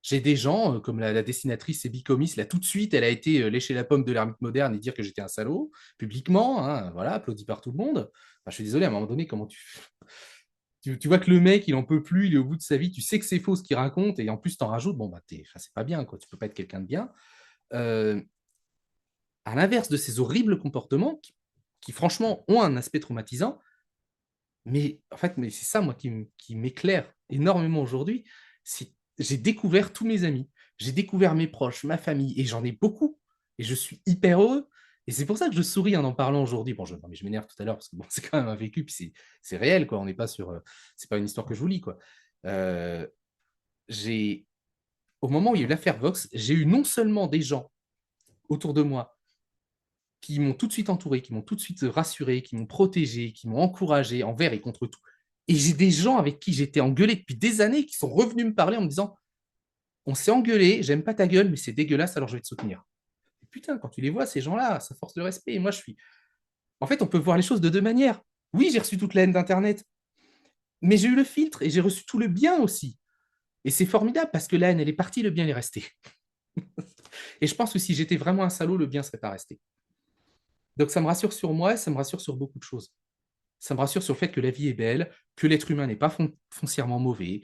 J'ai des gens, comme la dessinatrice Sebi Comis, là tout de suite, elle a été lécher la pomme de l'ermite moderne et dire que j'étais un salaud, publiquement, hein, voilà, applaudi par tout le monde. Enfin, je suis désolé, à un moment donné, comment tu vois que le mec, il en peut plus, il est au bout de sa vie, tu sais que c'est faux ce qu'il raconte, et en plus, t'en rajoutes, bon, bah, enfin, c'est pas bien, quoi, tu peux pas être quelqu'un de bien. Euh, à l'inverse de ces horribles comportements qui, franchement, ont un aspect traumatisant, mais en fait, mais c'est ça, moi, qui m'éclaire énormément aujourd'hui. J'ai découvert tous mes amis, j'ai découvert mes proches, ma famille, et j'en ai beaucoup. Et je suis hyper heureux. Et c'est pour ça que je souris en parlant aujourd'hui. Bon, non, mais je m'énerve tout à l'heure parce que bon, c'est quand même un vécu, puis c'est réel, quoi. On n'est pas sur. C'est pas une histoire que je vous lis, quoi. Euh, j'ai, Au moment où il y a eu l'affaire Vox, j'ai eu non seulement des gens autour de moi qui m'ont tout de suite entouré, qui m'ont tout de suite rassuré, qui m'ont protégé, qui m'ont encouragé envers et contre tout. Et j'ai des gens avec qui j'étais engueulé depuis des années qui sont revenus me parler en me disant on s'est engueulé, j'aime pas ta gueule, mais c'est dégueulasse, alors je vais te soutenir. Et putain, quand tu les vois, ces gens-là, ça force le respect. Et moi, je suis. En fait, on peut voir les choses de deux manières. Oui, j'ai reçu toute la haine d'Internet, mais j'ai eu le filtre et j'ai reçu tout le bien aussi. Et c'est formidable parce que la haine, elle est partie, le bien est resté. Et je pense que si j'étais vraiment un salaud, le bien serait pas resté. Donc ça me rassure sur moi, ça me rassure sur beaucoup de choses. Ça me rassure sur le fait que la vie est belle, que l'être humain n'est pas foncièrement mauvais,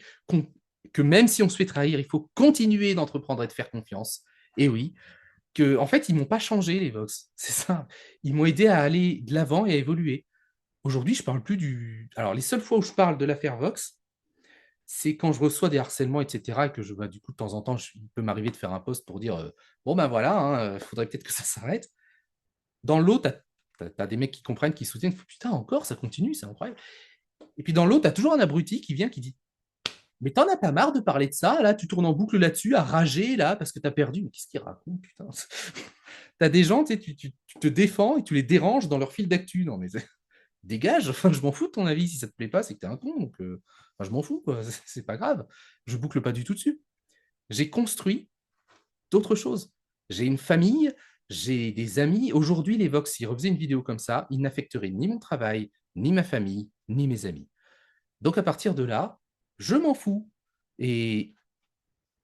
que même si on se fait trahir, il faut continuer d'entreprendre et de faire confiance. Et oui, que en fait, ils m'ont pas changé, les Vox. C'est ça. Ils m'ont aidé à aller de l'avant et à évoluer. Aujourd'hui, je parle plus du. Alors, les seules fois où je parle de l'affaire Vox, c'est quand je reçois des harcèlements, etc. Et que du coup, de temps en temps, il peut m'arriver de faire un post pour dire bon, ben voilà, il faudrait peut-être que ça s'arrête. Dans l'eau, t'as des mecs qui comprennent, qui soutiennent. Putain, encore, ça continue, c'est incroyable. Et puis dans l'autre, t'as toujours un abruti qui vient qui dit mais t'en as pas marre de parler de ça, là, tu tournes en boucle là-dessus, à rager, là, parce que t'as perdu. Mais qu'est-ce qu'il raconte, putain. T'as des gens, tu te défends et tu les déranges dans leur fil d'actu. Non, mais dégage, enfin, je m'en fous de ton avis. Si ça te plaît pas, c'est que t'es un con. Donc, enfin, je m'en fous, quoi. C'est pas grave. Je boucle pas du tout dessus. J'ai construit d'autres choses. J'ai une famille, j'ai des amis. Aujourd'hui, les Vox, s'ils refaisaient une vidéo comme ça, ils n'affecteraient ni mon travail, ni ma famille, ni mes amis. Donc à partir de là, je m'en fous. Et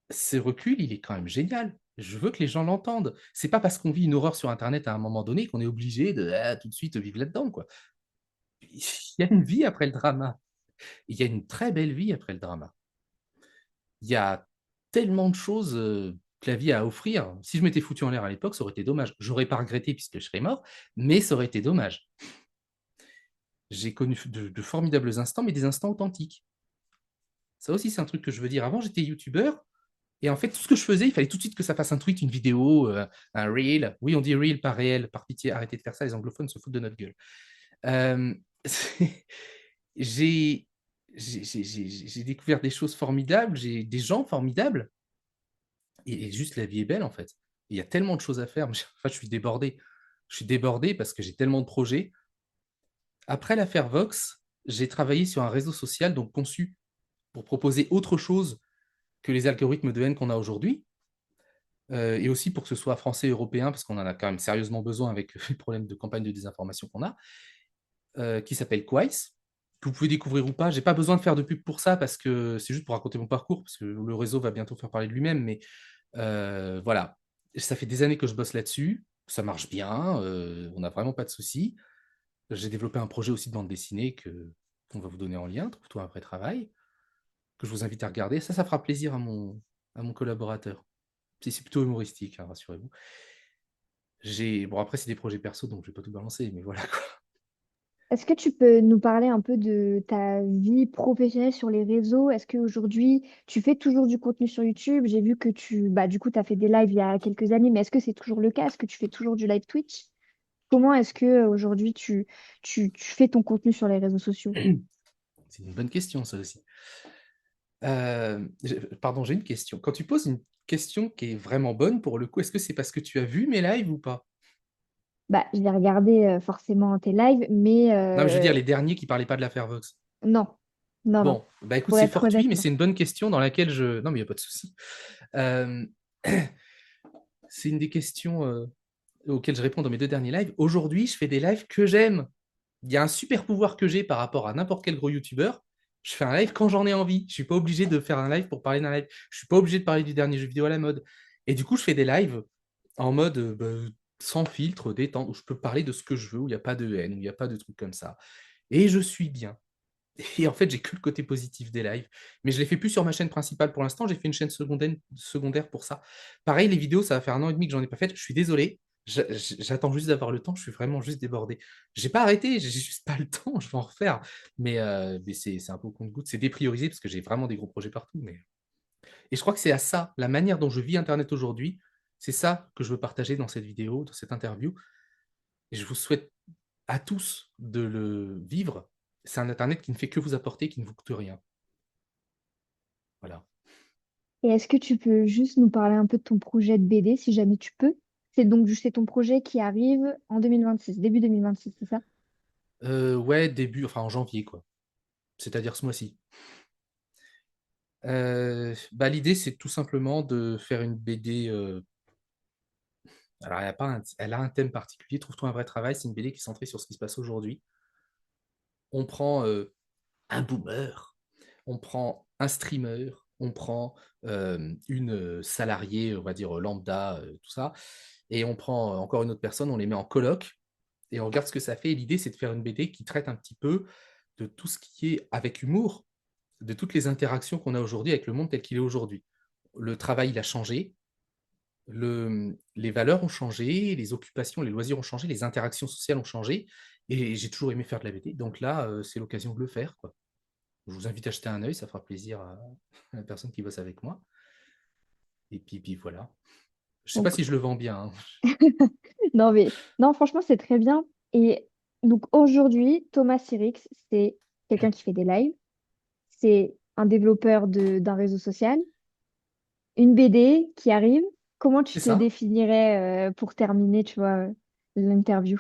ce recul, il est quand même génial. Je veux que les gens l'entendent. C'est pas parce qu'on vit une horreur sur Internet à un moment donné qu'on est obligé de tout de suite vivre là-dedans, quoi. Il y a une vie après le drama. Il y a une très belle vie après le drama. Il y a tellement de choses que la vie a à offrir. Si je m'étais foutu en l'air à l'époque, ça aurait été dommage. J'aurais pas regretté puisque je serais mort, mais ça aurait été dommage. J'ai connu de formidables instants, mais des instants authentiques. Ça aussi, c'est un truc que je veux dire. Avant, j'étais youtubeur. Et en fait, tout ce que je faisais, il fallait tout de suite que ça fasse un tweet, une vidéo, un reel. Oui, on dit reel, pas réel. Par pitié, arrêtez de faire ça, les anglophones se foutent de notre gueule. Euh, j'ai j'ai découvert des choses formidables, j'ai des gens formidables, et juste la vie est belle en fait. Il y a tellement de choses à faire. Enfin, je suis débordé. Je suis débordé parce que j'ai tellement de projets. Après l'affaire Vox, j'ai travaillé sur un réseau social donc conçu pour proposer autre chose que les algorithmes de haine qu'on a aujourd'hui. Et aussi pour que ce soit français et européen, parce qu'on en a quand même sérieusement besoin avec les problèmes de campagne de désinformation qu'on a, qui s'appelle Quais, que vous pouvez découvrir ou pas. J'ai pas besoin de faire de pub pour ça, parce que c'est juste pour raconter mon parcours, parce que le réseau va bientôt faire parler de lui-même, mais voilà. Ça fait des années que je bosse là-dessus, ça marche bien, on n'a vraiment pas de soucis. J'ai développé un projet aussi de bande dessinée qu'on va vous donner en lien, Trouve-toi un vrai travail, que je vous invite à regarder. Ça fera plaisir à mon collaborateur. C'est plutôt humoristique, hein, rassurez-vous. Bon, après, c'est des projets perso, donc je vais pas tout balancer, mais voilà quoi. Est-ce que tu peux nous parler un peu de ta vie professionnelle sur les réseaux? Est-ce qu'aujourd'hui, tu fais toujours du contenu sur YouTube? J'ai vu que bah, du coup, tu as fait des lives il y a quelques années, mais est-ce que c'est toujours le cas? Est-ce que tu fais toujours du live Twitch? Comment est-ce que aujourd'hui tu fais ton contenu sur les réseaux sociaux? C'est une bonne question, ça aussi. Pardon, j'ai une question. Quand tu poses une question qui est vraiment bonne, pour le coup, est-ce que c'est parce que tu as vu mes lives ou pas? Bah, je vais regarder forcément tes lives, mais Non, mais je veux dire les derniers qui parlaient pas de l'affaire Vox. non, non, non, Bon, bah écoute, pour c'est être fortuit, honnête, mais non. c'est une bonne question dans laquelle je. Non, mais il n'y a pas de souci. Euh, C'est une des questions auxquelles je réponds dans mes deux derniers lives. Aujourd'hui, je fais des lives que j'aime. Il y a un super pouvoir que j'ai par rapport à n'importe quel gros youtubeur. Je fais un live quand j'en ai envie. Je ne suis pas obligé de faire un live pour parler d'un live. Je ne suis pas obligé de parler du dernier jeu vidéo à la mode. Et du coup, je fais des lives en mode sans filtre, détente, où je peux parler de ce que je veux, où il n'y a pas de haine, où il n'y a pas de trucs comme ça. Et je suis bien. Et en fait, j'ai que le côté positif des lives. Mais je ne les fais plus sur ma chaîne principale pour l'instant. J'ai fait une chaîne secondaire pour ça. Pareil, les vidéos, ça va faire 1 an et demi que j'en ai pas fait. Je suis désolé. J'attends juste d'avoir le temps. Je suis vraiment juste débordé. J'ai pas arrêté. J'ai juste pas le temps. Je vais en refaire. Mais c'est un peu au compte-gouttes. C'est dépriorisé parce que j'ai vraiment des gros projets partout. Et je crois que c'est à ça, la manière dont je vis Internet aujourd'hui. C'est ça que je veux partager dans cette vidéo, dans cette interview. Et je vous souhaite à tous de le vivre. C'est un Internet qui ne fait que vous apporter, qui ne vous coûte rien. Voilà. Et est-ce que tu peux juste nous parler un peu de ton projet de BD, si jamais tu peux? C'est ton projet qui arrive en 2026, début 2026, c'est ça? Ouais, enfin en janvier, quoi. C'est-à-dire ce mois-ci. L'idée, c'est tout simplement de faire une BD. Alors, elle a un thème particulier. Trouve-toi un vrai travail. C'est une BD qui est centrée sur ce qui se passe aujourd'hui. On prend un boomer, on prend un streamer, on prend une salariée, on va dire lambda, tout ça, et on prend encore une autre personne, on les met en coloc, et on regarde ce que ça fait. Et l'idée, c'est de faire une BD qui traite un petit peu de tout ce qui est avec humour, de toutes les interactions qu'on a aujourd'hui avec le monde tel qu'il est aujourd'hui. Le travail, il a changé, les valeurs ont changé, les occupations, les loisirs ont changé, les interactions sociales ont changé, et j'ai toujours aimé faire de la BD. Donc là, c'est l'occasion de le faire, quoi. Je vous invite à jeter un œil, ça fera plaisir à la personne qui bosse avec moi. Et puis voilà. Je ne sais pas Donc, si je le vends bien, hein. non, mais non, franchement, c'est très bien. Et donc aujourd'hui, Thomas Sirix, c'est quelqu'un qui fait des lives, c'est un développeur d'un réseau social, une BD qui arrive. Comment tu C'est te ça. définirais pour terminer, tu vois, l'interview?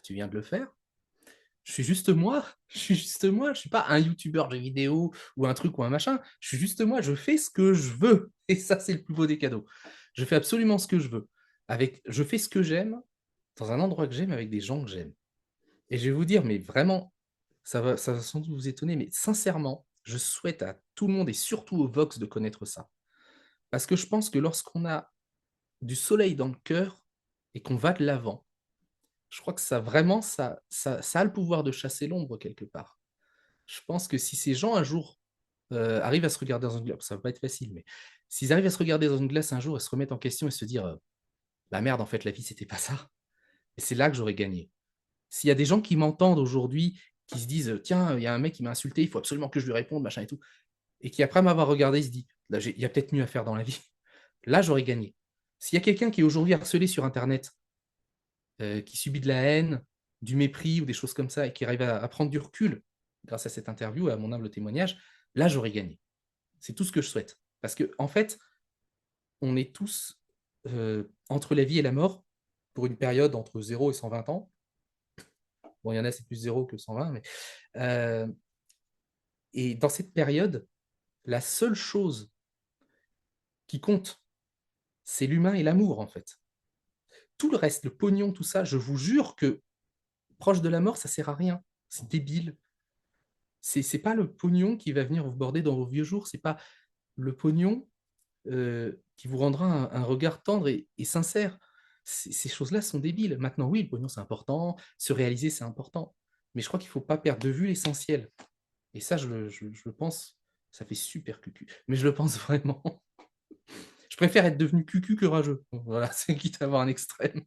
Tu viens de le faire. Je suis juste moi. Je suis juste moi. Je ne suis pas un youtubeur de vidéo ou un truc ou un machin. Je suis juste moi. Je fais ce que je veux. Et ça, c'est le plus beau des cadeaux. Je fais absolument ce que je veux. Je fais ce que j'aime dans un endroit que j'aime avec des gens que j'aime. Et je vais vous dire, mais vraiment, ça va sans doute vous étonner, mais sincèrement, je souhaite à tout le monde et surtout aux Vox de connaître ça. Parce que je pense que lorsqu'on a du soleil dans le cœur et qu'on va de l'avant, je crois que ça vraiment, ça a le pouvoir de chasser l'ombre quelque part. Je pense que si ces gens un jour arrivent à se regarder dans une glace, ça va pas être facile, mais s'ils arrivent à se regarder dans une glace un jour et se remettre en question et se dire la merde, en fait, la vie, c'était pas ça, et c'est là que j'aurais gagné. S'il y a des gens qui m'entendent aujourd'hui, qui se disent tiens, il y a un mec qui m'a insulté, il faut absolument que je lui réponde, machin et tout, et qui après m'avoir regardé se dit là, il y a peut-être mieux à faire dans la vie, là, j'aurais gagné. S'il y a quelqu'un qui est aujourd'hui harcelé sur Internet, qui subit de la haine, du mépris ou des choses comme ça, et qui arrive à prendre du recul grâce à cette interview et à mon humble témoignage, là, j'aurais gagné. C'est tout ce que je souhaite. Parce que, en fait, on est tous entre la vie et la mort pour une période entre 0 et 120 ans. Bon, il y en a, c'est plus 0 que 120, mais. Euh, et dans cette période, la seule chose qui compte, c'est l'humain et l'amour, en fait. Tout le reste, le pognon, tout ça, je vous jure que proche de la mort, ça sert à rien. C'est débile. C'est pas le pognon qui va venir vous border dans vos vieux jours, c'est pas le pognon qui vous rendra un regard tendre et sincère. Ces choses-là sont débiles. Maintenant, oui, le pognon, c'est important, se réaliser, c'est important, mais je crois qu'il ne faut pas perdre de vue l'essentiel. Et ça, je le pense, ça fait super cucu, mais je le pense vraiment. Je préfère être devenu cucu que rageux. Voilà, c'est quitte à avoir un extrême.